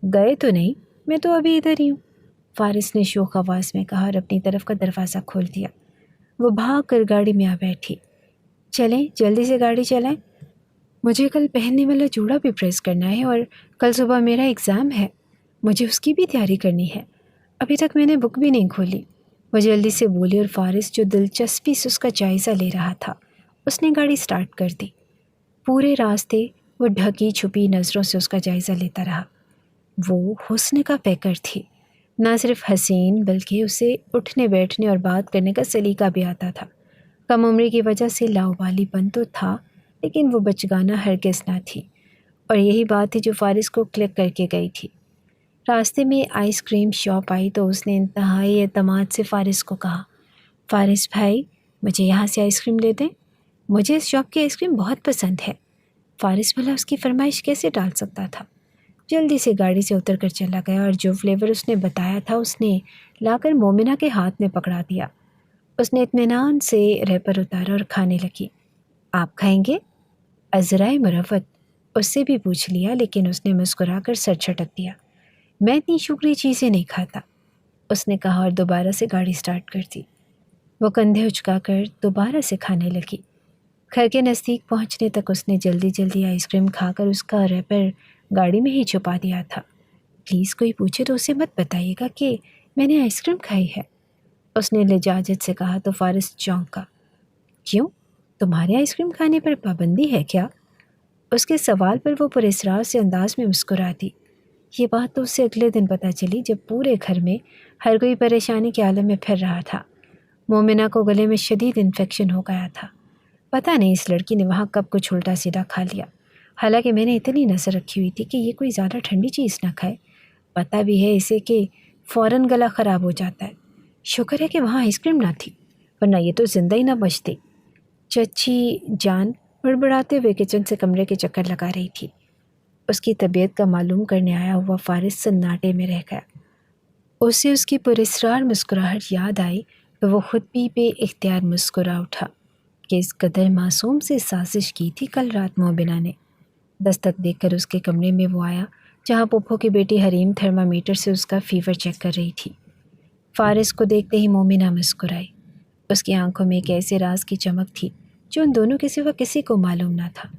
گئے تو نہیں، میں تو ابھی ادھر ہی ہوں، فارس نے شوخ آواز میں کہا اور اپنی طرف کا دروازہ کھول دیا۔ وہ بھاگ کر گاڑی میں آ بیٹھی۔ چلیں جلدی سے گاڑی چلائیں، مجھے کل پہننے والا جوڑا بھی پریس کرنا ہے، اور کل صبح میرا ایگزام ہے، مجھے اس کی بھی تیاری کرنی ہے، ابھی تک میں نے بک بھی نہیں کھولی۔ وہ جلدی سے بولی، اور فارس جو دلچسپی سے اس کا جائزہ لے رہا تھا اس نے گاڑی سٹارٹ کر دی۔ پورے راستے وہ ڈھکی چھپی نظروں سے اس کا جائزہ لیتا رہا۔ وہ حسن کا پیکر تھی، نہ صرف حسین بلکہ اسے اٹھنے بیٹھنے اور بات کرنے کا سلیقہ بھی آتا تھا۔ کم عمری کی وجہ سے لاؤبالی پن تو تھا، لیکن وہ بچگانہ ہرگز نہ تھی، اور یہی بات تھی جو فارس کو کلک کر کے گئی تھی۔ راستے میں آئس کریم شاپ آئی تو اس نے انتہائی اعتماد سے فارس کو کہا، فارس بھائی مجھے یہاں سے آئس کریم دے دیں، مجھے اس شاپ کی آئس کریم بہت پسند ہے۔ فارس بھلا اس کی فرمائش کیسے ٹال سکتا تھا؟ جلدی سے گاڑی سے اتر کر چلا گیا، اور جو فلیور اس نے بتایا تھا اس نے لا کر مومنہ کے ہاتھ میں پکڑا دیا۔ اس نے اطمینان سے ریپر اتارا اور کھانے لگی۔ آپ کھائیں گے؟ عذرائے مروت اس سے بھی پوچھ لیا، لیکن اس نے مسکرا کر سر چھٹک دیا۔ میں اتنی شکری چیزیں نہیں کھاتا، اس نے کہا اور دوبارہ سے گاڑی سٹارٹ کر دی۔ وہ کندھے اچکا کر دوبارہ سے کھانے لگی۔ گھر کے نزدیک پہنچنے تک اس نے جلدی جلدی آئس کریم کھا کر اس کا ریپر گاڑی میں ہی چھپا دیا تھا۔ پلیز کوئی پوچھے تو اسے مت بتائیے گا کہ میں نے آئس کریم کھائی ہے، اس نے لجاجت سے کہا تو فارس چونکا۔ کیوں؟ تمہارے آئس کریم کھانے پر پابندی ہے کیا؟ اس کے سوال پر وہ پراسرار سے انداز میں مسکرا دی۔ یہ بات تو اسے اگلے دن پتہ چلی جب پورے گھر میں ہر کوئی پریشانی کے عالم میں پھر رہا تھا۔ مومنہ کو گلے میں شدید انفیکشن ہو گیا تھا۔ پتہ نہیں اس لڑکی نے وہاں کب کچھ الٹا سیدھا کھا لیا، حالانکہ میں نے اتنی نظر رکھی ہوئی تھی کہ یہ کوئی زیادہ ٹھنڈی چیز نہ کھائے۔ پتہ بھی ہے اسے کہ فوراً گلا خراب ہو جاتا ہے۔ شکر ہے کہ وہاں آئس کریم نہ تھی، ورنہ یہ تو زندہ ہی نہ بچتی۔ چچی جان بڑبڑاتے ہوئے کچن سے کمرے کے چکر لگا رہی تھی۔ اس کی طبیعت کا معلوم کرنے آیا ہوا فارس سناٹے میں رہ گیا۔ اسے اس کی پراسرار مسکراہٹ یاد آئی تو وہ خود بھی بے اختیار مسکرا اٹھا کہ اس قدر معصوم سے سازش کی تھی کل رات مومنہ نے۔ دستک دیکھ کر اس کے کمرے میں وہ آیا جہاں پپھو کی بیٹی حریم تھرمامیٹر سے اس کا فیور چیک کر رہی تھی۔ فارس کو دیکھتے ہی مومنہ مسکرائی۔ اس کی آنکھوں میں ایک ایسے راز کی چمک تھی جو ان دونوں کے سوا کسی کو معلوم نہ تھا۔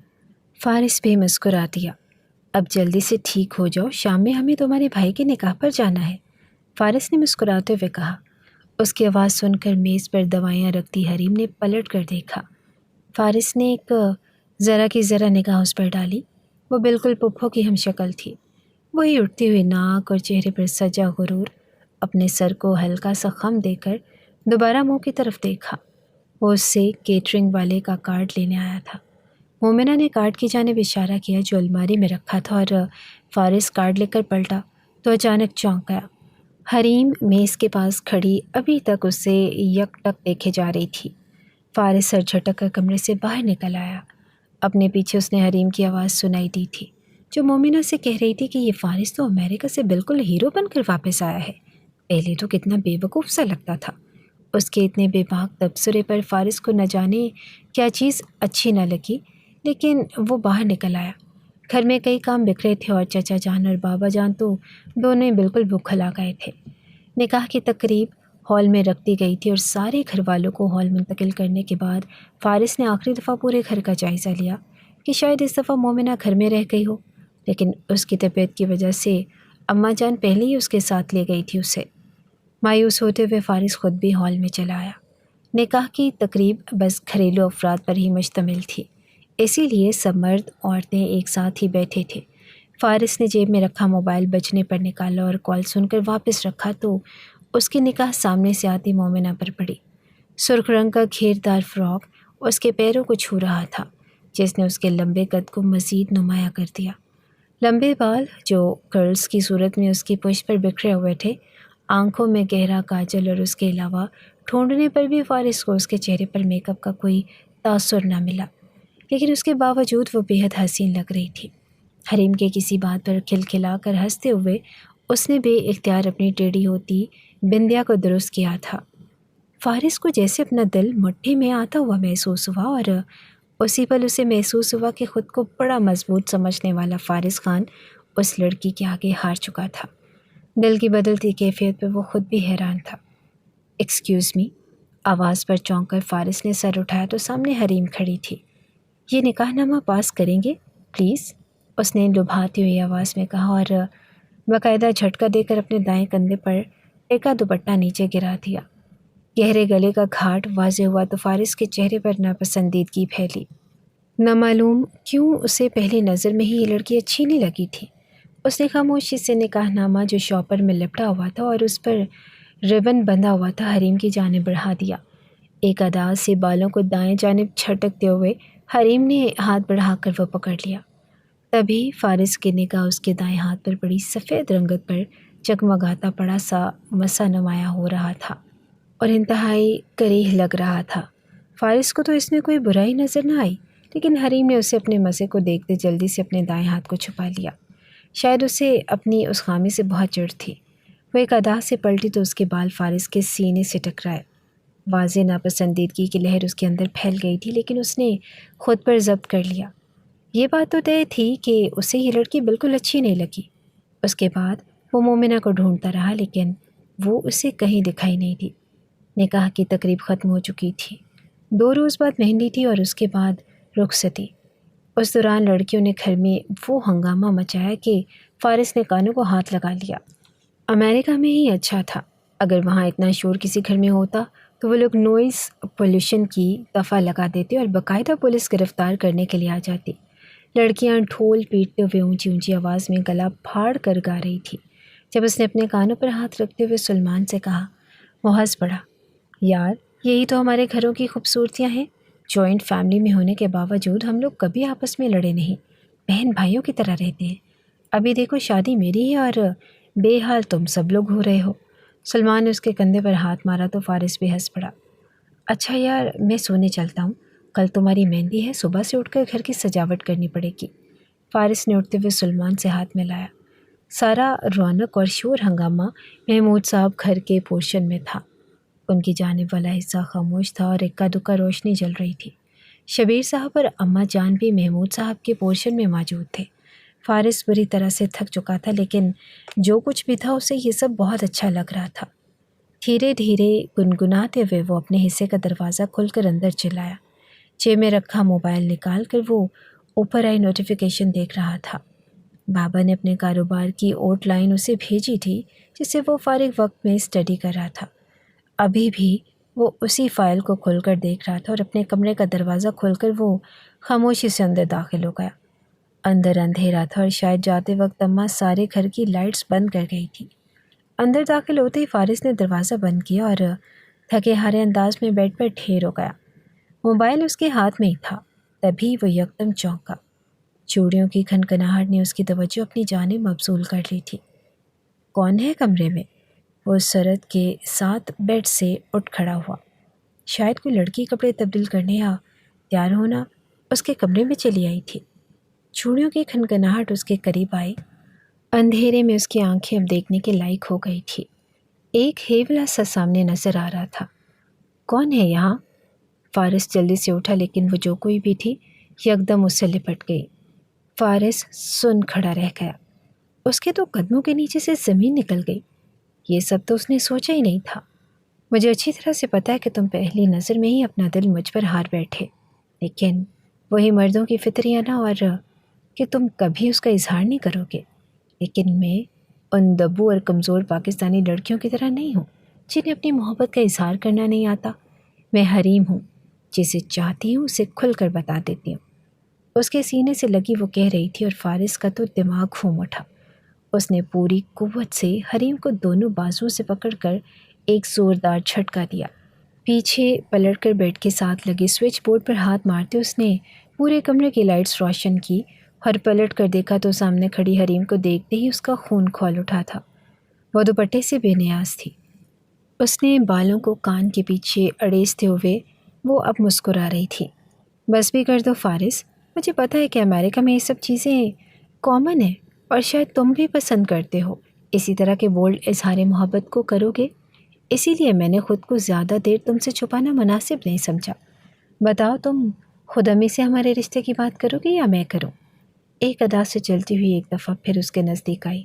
فارس بھی مسکرا دیا۔ اب جلدی سے ٹھیک ہو جاؤ، شام میں ہمیں تمہارے بھائی کے نکاح پر جانا ہے، فارس نے مسکراتے ہوئے کہا۔ اس کی آواز سن کر میز پر دوائیاں رکھتی حریم نے پلٹ کر دیکھا۔ فارس نے ایک ذرا کی ذرا نگاہ اس پر ڈالی۔ وہ بالکل پپھو کی ہم شکل تھی۔ وہی اٹھتی ہوئی ناک اور چہرے پر سجا غرور۔ اپنے سر کو ہلکا سا خم دے کر دوبارہ منہ کی طرف دیکھا۔ وہ اس سے کیٹرنگ والے کا کارڈ لینے آیا تھا۔ مومنہ نے کارڈ کی جانب اشارہ کیا جو الماری میں رکھا تھا، اور فارس کارڈ لے کر پلٹا تو اچانک چونک گیا۔ حریم میز کے پاس کھڑی ابھی تک اسے یک ٹک دیکھے جا رہی تھی۔ فارس سر جھٹک کر کمرے سے باہر نکل آیا۔ اپنے پیچھے اس نے حریم کی آواز سنائی دی تھی جو مومنہ سے کہہ رہی تھی کہ یہ فارس تو امریکہ سے بالکل ہیرو بن کر واپس آیا ہے۔ پہلے تو کتنا بے وقوف سا لگتا تھا۔ اس کے اتنے بے باک تبصرے پر فارس کو نہ جانے کیا چیز اچھی نہ لگی، لیکن وہ باہر نکل آیا۔ گھر میں کئی کام بکھرے تھے اور چچا جان اور بابا جان تو دونوں بالکل بکھلا گئے تھے۔ نکاح کی تقریب ہال میں رکھ دی گئی تھی اور سارے گھر والوں کو ہال منتقل کرنے کے بعد فارس نے آخری دفعہ پورے گھر کا جائزہ لیا کہ شاید اس دفعہ مومنہ گھر میں رہ گئی ہو، لیکن اس کی طبیعت کی وجہ سے اماں جان پہلے ہی اس کے ساتھ لے گئی تھی اسے۔ مایوس ہوتے ہوئے فارس خود بھی ہال میں چلا آیا۔ نکاح کی تقریب بس گھریلو افراد پر ہی مشتمل تھی، اسی لیے سب مرد عورتیں ایک ساتھ ہی بیٹھے تھے۔ فارس نے جیب میں رکھا موبائل بجنے پر نکالا اور کال سن کر واپس رکھا تو اس کی نگاہ سامنے سے آتی مومنہ پر پڑی۔ سرخ رنگ کا گھیردار فراک اس کے پیروں کو چھو رہا تھا، جس نے اس کے لمبے قد کو مزید نمایاں کر دیا۔ لمبے بال جو کرلز کی صورت میں اس کی پشت پر بکھرے ہوئے تھے، آنکھوں میں گہرا کاجل، اور اس کے علاوہ ڈھونڈنے پر بھی فارس کو اس کے چہرے پر میک اپ کا کوئی تاثر نہ ملا، لیکن اس کے باوجود وہ بے حد حسین لگ رہی تھی۔ حریم کے کسی بات پر کھلکھلا کر ہنستے ہوئے اس نے بے اختیار اپنی ٹیڑھی ہوتی بندیا کو درست کیا تھا۔ فارس کو جیسے اپنا دل مٹھی میں آتا ہوا محسوس ہوا، اور اسی پل اسے محسوس ہوا کہ خود کو بڑا مضبوط سمجھنے والا فارس خان اس لڑکی کے آگے ہار چکا تھا۔ دل کی بدلتی کیفیت پر وہ خود بھی حیران تھا۔ ایکسکیوز می، آواز پر چونک کر فارس نے سر اٹھایا تو سامنے حریم کھڑی تھی۔ یہ نکاح نامہ پاس کریں گے پلیز، اس نے لبھاتی ہوئی آواز میں کہا، اور باقاعدہ جھٹکا دے کر اپنے دائیں کندھے پر ٹیکا دوپٹہ نیچے گرا دیا۔ گہرے گلے کا گھاٹ واضح ہوا تو فارس کے چہرے پر ناپسندیدگی پھیلی۔ نہ معلوم کیوں اسے پہلی نظر میں ہی یہ لڑکی اچھی نہیں لگی تھی۔ اس نے خاموشی سے نکاح نامہ جو شاپر میں لپٹا ہوا تھا اور اس پر ربن بندھا ہوا تھا حریم کی جانب بڑھا دیا۔ ایک ادا سے بالوں کو دائیں جانب جھٹکتے ہوئے حریم نے ہاتھ بڑھا کر وہ پکڑ لیا۔ تبھی فارس کی نگاہ اس کے دائیں ہاتھ پر پڑی سفید رنگت پر چگمگاتا پڑا سا مسا نمایاں ہو رہا تھا اور انتہائی کریہ لگ رہا تھا۔ فارس کو تو اس میں کوئی برائی نظر نہ آئی، لیکن حریم نے اسے اپنے مسے کو دیکھتے جلدی سے اپنے دائیں ہاتھ کو چھپا لیا۔ شاید اسے اپنی اس خامی سے بہت چڑ تھی۔ وہ ایک ادا سے پلٹی تو اس کے بال فارس کے سینے سے ٹکرائے۔ واضح ناپسندیدگی کی لہر اس کے اندر پھیل گئی تھی، لیکن اس نے خود پر ضبط کر لیا۔ یہ بات تو طے تھی کہ اسے یہ لڑکی بالکل اچھی نہیں لگی۔ اس کے بعد وہ مومنہ کو ڈھونڈتا رہا، لیکن وہ اسے کہیں دکھائی نہیں دی۔ نکاح کی تقریب ختم ہو چکی تھی۔ 2 روز بعد مہندی تھی اور اس کے بعد رخصتی۔ اس دوران لڑکیوں نے گھر میں وہ ہنگامہ مچایا کہ فارس نے کانوں کو ہاتھ لگا لیا۔ امریکہ میں ہی اچھا تھا، اگر وہاں اتنا شور کسی گھر میں ہوتا تو وہ لوگ نوائز پولیوشن کی دفعہ لگا دیتے اور باقاعدہ پولیس گرفتار کرنے کے لیے آ جاتی۔ لڑکیاں ڈھول پیٹتے ہوئے اونچی اونچی آواز میں گلا پھاڑ کر گا رہی تھی۔ جب اس نے اپنے کانوں پر ہاتھ رکھتے ہوئے سلمان سے کہا، وہ ہنس پڑا۔ یار، یہی تو ہمارے گھروں کی خوبصورتیاں ہیں۔ جوائنٹ فیملی میں ہونے کے باوجود ہم لوگ کبھی آپس میں لڑے نہیں، بہن بھائیوں کی طرح رہتے ہیں۔ ابھی دیکھو شادی میری ہے اور بے حال تم سب لوگ ہو رہے ہو۔ سلمان نے اس کے کندھے پر ہاتھ مارا تو فارس بھی ہنس پڑا۔ اچھا یار، میں سونے چلتا ہوں، کل تمہاری مہندی ہے، صبح سے اٹھ کر گھر کی سجاوٹ کرنی پڑے گی۔ فارس نے اٹھتے ہوئے سلمان سے ہاتھ ملایا۔ سارا رونق اور شور ہنگامہ محمود صاحب گھر کے پورشن میں تھا۔ ان کی جانب والا حصہ خاموش تھا اور اکا دکا روشنی جل رہی تھی۔ شبیر صاحب اور اماں جان بھی محمود صاحب کے پورشن میں موجود تھے۔ فارس بری طرح سے تھک چکا تھا، لیکن جو کچھ بھی تھا اسے یہ سب بہت اچھا لگ رہا تھا۔ دھیرے دھیرے گنگناتے ہوئے وہ اپنے حصے کا دروازہ کھول کر اندر چلایا۔ جیب میں رکھا موبائل نکال کر وہ اوپر آئی نوٹیفیکیشن دیکھ رہا تھا۔ بابا نے اپنے کاروبار کی آؤٹ لائن اسے بھیجی تھی، جسے وہ فارغ وقت میں اسٹڈی کر رہا تھا۔ ابھی بھی وہ اسی فائل کو کھول کر دیکھ رہا تھا اور اپنے کمرے کا دروازہ کھول کر وہ خاموشی سے اندر داخل ہو گیا۔ اندر اندھیرا تھا اور شاید جاتے وقت اماں سارے گھر کی لائٹس بند کر گئی تھی۔ اندر داخل ہوتے ہی فارس نے دروازہ بند کیا اور تھکے ہارے انداز میں بیڈ پر ڈھیر ہو گیا۔ موبائل اس کے ہاتھ میں ہی تھا، تبھی وہ یکدم چونکا۔ چوڑیوں کی کھنکھناہٹ نے اس کی توجہ اپنی جانب مبذول کر لی تھی۔ کون ہے کمرے میں؟ وہ سرد کے ساتھ بیڈ سے اٹھ کھڑا ہوا۔ شاید کوئی لڑکی کپڑے تبدیل کرنے یا تیار ہونا اس کے کمرے میں چلی آئی تھی۔ چوڑیوں کی کھنکھناہٹ اس کے قریب آئی۔ اندھیرے میں اس کی آنکھیں اب دیکھنے کے لائق ہو گئی تھی۔ ایک ہیولا سا سامنے نظر آ رہا تھا۔ کون ہے یہاں؟ فارس جلدی سے اٹھا، لیکن وہ جو کوئی بھی تھی یکدم اس سے لپٹ گئی۔ فارس سن کھڑا رہ گیا۔ اس کے تو قدموں کے نیچے سے زمین نکل گئی۔ یہ سب تو اس نے سوچا ہی نہیں تھا۔ مجھے اچھی طرح سے پتا ہے کہ تم پہلی نظر میں ہی اپنا دل مجھ پر ہار بیٹھے، لیکن وہی مردوں کی فطریہ نا، اور کہ تم کبھی اس کا اظہار نہیں کرو گے۔ لیکن میں ان دبو اور کمزور پاکستانی لڑکیوں کی طرح نہیں ہوں جنہیں اپنی محبت کا اظہار کرنا نہیں آتا۔ میں حریم ہوں، جسے چاہتی ہوں اسے کھل کر بتا دیتی ہوں۔ اس کے سینے سے لگی وہ کہہ رہی تھی اور فارس کا تو دماغ گھوم اٹھا۔ اس نے پوری قوت سے حریم کو دونوں بازوؤں سے پکڑ کر ایک زوردار جھٹکا دیا۔ پیچھے پلٹ کر بیڈ کے ساتھ لگے سوئچ بورڈ پر ہاتھ مارتے اس نے پورے کمرے کی لائٹس روشن کی اور پلٹ کر دیکھا تو سامنے کھڑی حریم کو دیکھتے ہی اس کا خون کھول اٹھا تھا۔ وہ دوپٹے سے بے نیاز تھی۔ اس نے بالوں کو کان کے پیچھے اڑیستے ہوئے وہ اب مسکرا رہی تھی۔ بس بھی کر دو فارس، مجھے پتہ ہے کہ امریکہ میں یہ سب چیزیں کامن ہیں اور شاید تم بھی پسند کرتے ہو، اسی طرح کے بولڈ اظہار محبت کو کرو گے، اسی لیے میں نے خود کو زیادہ دیر تم سے چھپانا مناسب نہیں سمجھا۔ بتاؤ، تم خود امی سے ہمارے رشتے کی بات کرو گے یا میں کروں؟ ایک ادا سے چلتی ہوئی ایک دفعہ پھر اس کے نزدیک آئی،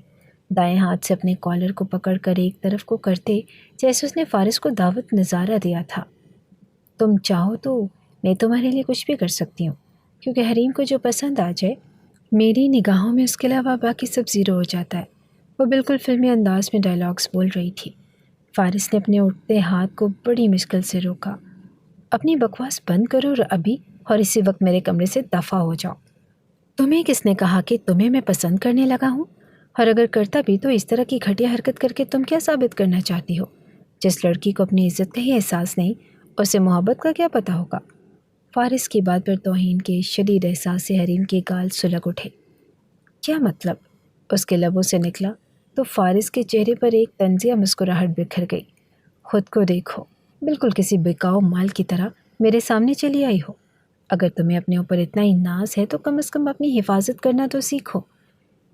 دائیں ہاتھ سے اپنے کالر کو پکڑ کر ایک طرف کو کرتے جیسے اس نے فارس کو دعوت نظارہ دیا تھا۔ تم چاہو تو میں تمہارے لیے کچھ بھی کر سکتی ہوں، کیونکہ حریم کو جو پسند آ جائے میری نگاہوں میں اس کے علاوہ باقی سب زیرو ہو جاتا ہے۔ وہ بالکل فلمی انداز میں ڈائلاگز بول رہی تھی۔ فارس نے اپنے اٹھتے ہاتھ کو بڑی مشکل سے روکا۔ اپنی بکواس بند کرو اور ابھی اور اسی وقت میرے کمرے سے دفع ہو جاؤ۔ تمہیں کس نے کہا کہ تمہیں میں پسند کرنے لگا ہوں؟ اور اگر کرتا بھی تو اس طرح کی گھٹیا حرکت کر کے تم کیا ثابت کرنا چاہتی ہو؟ جس لڑکی کو اپنی عزت کا ہی احساس نہیں، اسے محبت کا کیا پتہ ہوگا؟ فارس کی بات پر توہین کے شدید احساس سے حریم کے گال سلگ اٹھے۔ کیا مطلب؟ اس کے لبوں سے نکلا تو فارس کے چہرے پر ایک طنزیہ مسکراہٹ بکھر گئی۔ خود کو دیکھو، بالکل کسی بکاؤ مال کی طرح میرے سامنے چلی آئی ہو۔ اگر تمہیں اپنے اوپر اتنا ہی ناز ہے تو کم از کم اپنی حفاظت کرنا تو سیکھو۔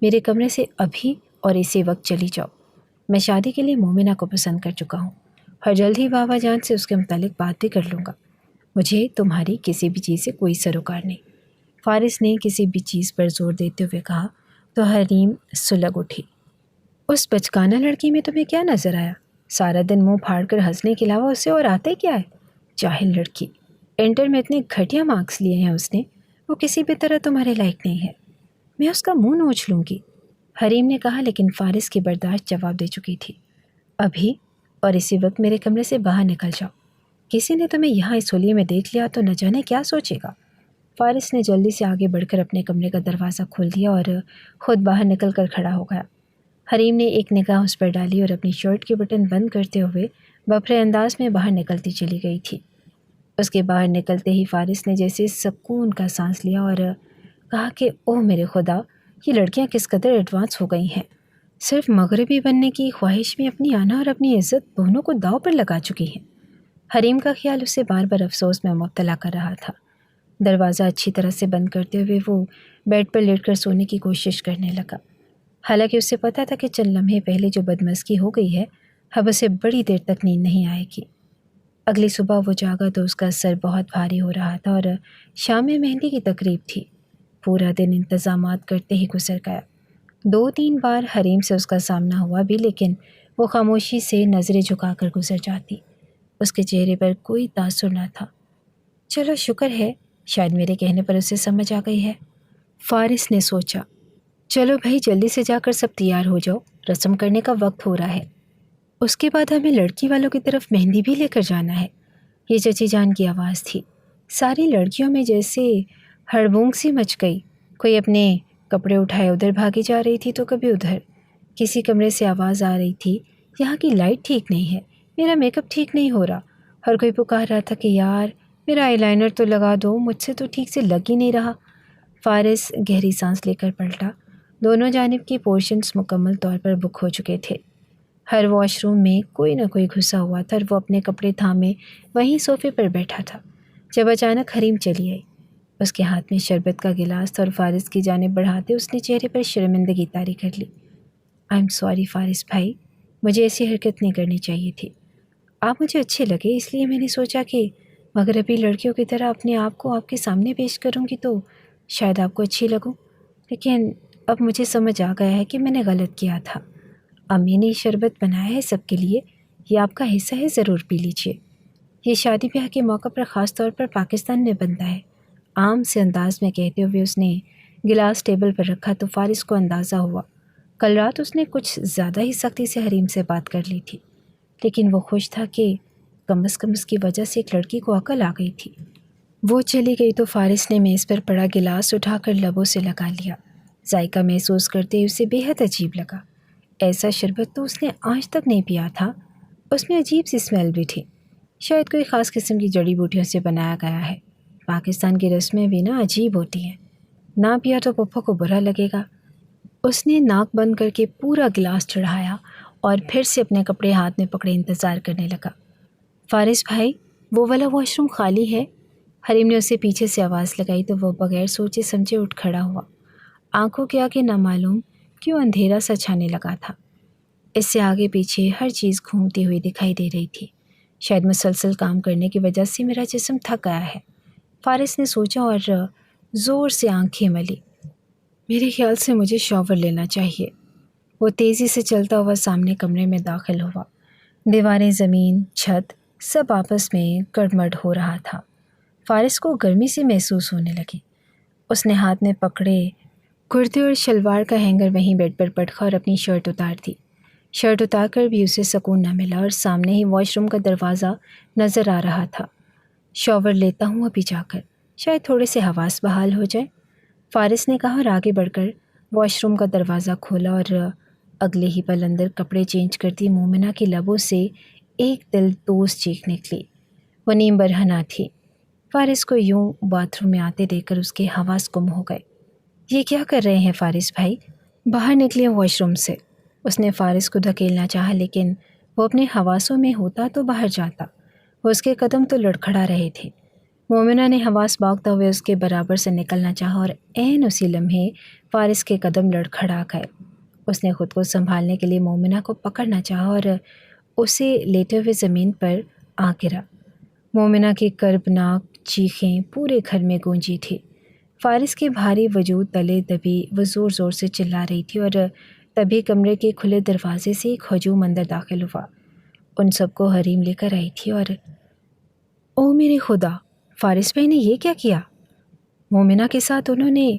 میرے کمرے سے ابھی اور اسی وقت چلی جاؤ۔ میں شادی کے لیے مومنہ کو پسند کر چکا ہوں اور جلد ہی بابا جان سے اس کے متعلق بات بھی کر لوں گا۔ مجھے تمہاری کسی بھی چیز سے کوئی سروکار نہیں۔ فارس نے کسی بھی چیز پر زور دیتے ہوئے کہا تو حریم سلگ اٹھی۔ اس بچکانہ لڑکی میں تمہیں کیا نظر آیا؟ سارا دن منہ پھاڑ کر ہنسنے کے علاوہ اسے اور آتے کیا ہے؟ جاہل لڑکی۔ انٹر میں اتنے گھٹیا مارکس لیے ہیں اس نے، وہ کسی بھی طرح تمہارے لائق نہیں ہے۔ میں اس کا منہ نوچ لوں گی، حریم نے کہا، لیکن فارس کی برداشت جواب دے چکی تھی۔ ابھی اور اسی وقت میرے کمرے سے باہر نکل جاؤ، کسی نے تمہیں یہاں اس ہولیے میں دیکھ لیا تو نہ جانے کیا سوچے گا۔ فارس نے جلدی سے آگے بڑھ کر اپنے کمرے کا دروازہ کھول دیا اور خود باہر نکل کر کھڑا ہو گیا۔ حریم نے ایک نگاہ اس پر ڈالی اور اپنی شرٹ کی بٹن بند کرتے ہوئے بپھرے انداز میں باہر نکلتی چلی گئی تھی۔ اس کے باہر نکلتے ہی فارس نے جیسے سکون کا سانس لیا اور کہا کہ اوہ میرے خدا، یہ لڑکیاں کس قدر ایڈوانس ہو گئی ہیں، صرف مغربی بننے کی خواہش میں اپنی آنا اور اپنی عزت دونوں کو داؤ پر لگا چکی ہیں۔ حریم کا خیال اسے بار بار افسوس میں مبتلا کر رہا تھا۔ دروازہ اچھی طرح سے بند کرتے ہوئے وہ بیڈ پر لیٹ کر سونے کی کوشش کرنے لگا، حالانکہ اسے پتا تھا کہ چند لمحے پہلے جو بدمزگی ہو گئی ہے اب اسے بڑی دیر تک نیند نہیں آئے گی۔ اگلی صبح وہ جاگا تو اس کا سر بہت بھاری ہو رہا تھا اور شام میں مہندی کی تقریب تھی۔ پورا دن انتظامات کرتے ہی گزر گیا۔ 2-3 بار حریم سے اس کا سامنا ہوا بھی، لیکن وہ خاموشی سے نظریں جھکا کر گزر جاتی۔ اس کے چہرے پر کوئی تاثر نہ تھا۔ چلو شکر ہے، شاید میرے کہنے پر اسے سمجھ آ گئی ہے، فارس نے سوچا۔ چلو بھائی جلدی سے جا کر سب تیار ہو جاؤ، رسم کرنے کا وقت ہو رہا ہے۔ اس کے بعد ہمیں لڑکی والوں کی طرف مہندی بھی لے کر جانا ہے۔ یہ چچی جان کی آواز تھی۔ ساری لڑکیوں میں جیسے ہڑبونگ سی مچ گئی، کوئی اپنے کپڑے اٹھائے ادھر بھاگی جا رہی تھی تو کبھی ادھر۔ کسی کمرے سے آواز آ رہی تھی، یہاں کی لائٹ ٹھیک نہیں ہے، میرا میک اپ ٹھیک نہیں ہو رہا۔ ہر کوئی پکار رہا تھا کہ یار میرا آئی لائنر تو لگا دو، مجھ سے تو ٹھیک سے لگ ہی نہیں رہا۔ فارس گہری سانس لے کر پلٹا۔ دونوں جانب کی پورشنز مکمل طور پر بک ہو چکے تھے۔ ہر واش روم میں کوئی نہ کوئی گھسا ہوا تھا اور وہ اپنے کپڑے تھامے وہیں صوفے پر بیٹھا تھا جب اچانک حریم چلی آئی۔ اس کے ہاتھ میں شربت کا گلاس تھا اور فارس کی جانب بڑھاتے اس نے چہرے پر شرمندگی طاری کر لی۔ آئی ایم سوری فارس بھائی، مجھے ایسی حرکت نہیں کرنی چاہیے تھی۔ آپ مجھے اچھے لگے، اس لیے میں نے سوچا کہ مغربی لڑکیوں کی طرح اپنے آپ کو آپ کے سامنے پیش کروں گی تو شاید آپ کو اچھی لگوں، لیکن اب مجھے سمجھ آ گیا ہے کہ میں نے غلط کیا تھا۔ امی نے شربت بنایا ہے سب کے لیے، یہ آپ کا حصہ ہے، ضرور پی لیجیے۔ یہ شادی بیاہ کے موقع پر خاص طور پر پاکستان میں بنتا ہے، عام سے انداز میں کہتے ہوئے اس نے گلاس ٹیبل پر رکھا تو فارس کو اندازہ ہوا کل رات اس نے کچھ زیادہ ہی سختی سے حریم سے بات کر لی تھی، لیکن وہ خوش تھا کہ کم از کم اس کی وجہ سے ایک لڑکی کو عقل آ گئی تھی۔ وہ چلی گئی تو فارس نے میز پر پڑا گلاس اٹھا کر لبوں سے لگا لیا۔ ذائقہ محسوس کرتے ہی اسے بے حد عجیب لگا۔ ایسا شربت تو اس نے آج تک نہیں پیا تھا۔ اس میں عجیب سی اسمیل بھی تھی، شاید کوئی خاص قسم کی جڑی بوٹیوں سے بنایا گیا ہے۔ پاکستان کی رسمیں بھی نا عجیب ہوتی ہیں، نہ پیا تو پپھو کو برا لگے گا۔ اس نے ناک بند کر کے پورا گلاس چڑھایا اور پھر سے اپنے کپڑے ہاتھ میں پکڑے انتظار کرنے لگا۔ فارس بھائی، وہ والا واش روم خالی ہے؟ حریم نے اسے پیچھے سے آواز لگائی تو وہ بغیر سوچے سمجھے اٹھ کھڑا ہوا۔ آنکھوں کے آگے نامعلوم کیوں اندھیرا سا چھانے لگا تھا۔ اس سے آگے پیچھے ہر چیز گھومتی ہوئی دکھائی دے رہی تھی۔ شاید مسلسل کام کرنے کی وجہ سے میرا جسم تھک گیا ہے، فارس نے سوچا اور زور سے آنکھیں ملی۔ میرے خیال سے مجھے شاور لینا چاہیے۔ وہ تیزی سے چلتا ہوا سامنے کمرے میں داخل ہوا۔ دیواریں، زمین، چھت سب آپس میں گڑمڑ ہو رہا تھا۔ فارس کو گرمی سے محسوس ہونے لگی۔ اس نے ہاتھ میں پکڑے کرتے اور شلوار کا ہینگر وہیں بیڈ پر پٹکا اور اپنی شرٹ اتار دی۔ شرٹ اتار کر بھی اسے سکون نہ ملا اور سامنے ہی واش روم کا دروازہ نظر آ رہا تھا۔ شاور لیتا ہوں ابھی جا کر، شاید تھوڑے سے حواس بحال ہو جائے، فارس نے کہا اور آگے بڑھ کر واش روم کا دروازہ کھولا اور اگلے ہی پل اندر کپڑے چینج کرتی مومنہ کی لبوں سے ایک دل دوز چیخ نکلی۔ وہ نیم برہنہ تھی۔ فارس کو یوں باتھ روم میں آتے دیکھ کر اس کے حواس گم ہو گئے۔ یہ کیا کر رہے ہیں فارس بھائی؟ باہر نکلے واش روم سے۔ اس نے فارس کو دھکیلنا چاہا لیکن وہ اپنے حواسوں میں ہوتا تو باہر جاتا، وہ اس کے قدم تو لڑکھڑا رہے تھے۔ مومنہ نے حواس باغتا ہوئے اس کے برابر سے نکلنا چاہا اور عین اسی لمحے فارس کے قدم لڑکھڑا گئے۔ اس نے خود کو سنبھالنے کے لیے مومنہ کو پکڑنا چاہا اور اسے لیتے ہوئے زمین پر آ گرا۔ مومنہ کی کربناک چیخیں پورے گھر میں گونجی تھی۔ فارس کے بھاری وجود تلے دبی وہ زور زور سے چلا رہی تھی اور تبھی کمرے کے کھلے دروازے سے ایک ہجوم اندر داخل ہوا۔ ان سب کو حریم لے کر آئی تھی اور او میرے خدا، فارس بھائی نے یہ کیا کیا؟ مومنہ کے ساتھ انہوں نے؟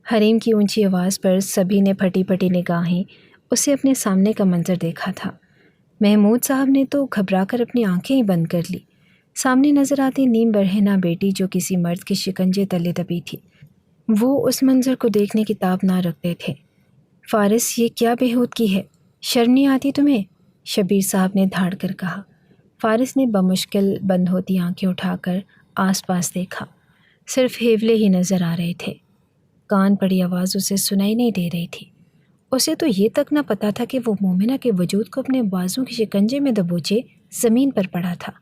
حریم کی اونچی آواز پر سبھی نے پھٹی پھٹی نگاہیں اسے اپنے سامنے کا منظر دیکھا تھا۔ محمود صاحب نے تو گھبرا کر اپنی آنکھیں ہی بند کر لی۔ سامنے نظر آتی نیم برہنہ بیٹی جو کسی مرد کے شکنجے تلے دبی تھی، وہ اس منظر کو دیکھنے کی تاب نہ رکھتے تھے۔ فارس، یہ کیا بےہودگی ہے؟ شرم نہیں آتی تمہیں؟ شبیر صاحب نے دھاڑ کر کہا۔ فارس نے بمشکل بند ہوتی آنکھیں اٹھا کر آس پاس دیکھا۔ صرف ہیولے ہی نظر آ رہے تھے۔ کان پڑی آواز اسے سنائی نہیں دے رہی تھی۔ اسے تو یہ تک نہ پتا تھا کہ وہ مومنہ کے وجود کو اپنے بازوں کے شکنجے میں دبوچے زمین پر پڑا تھا۔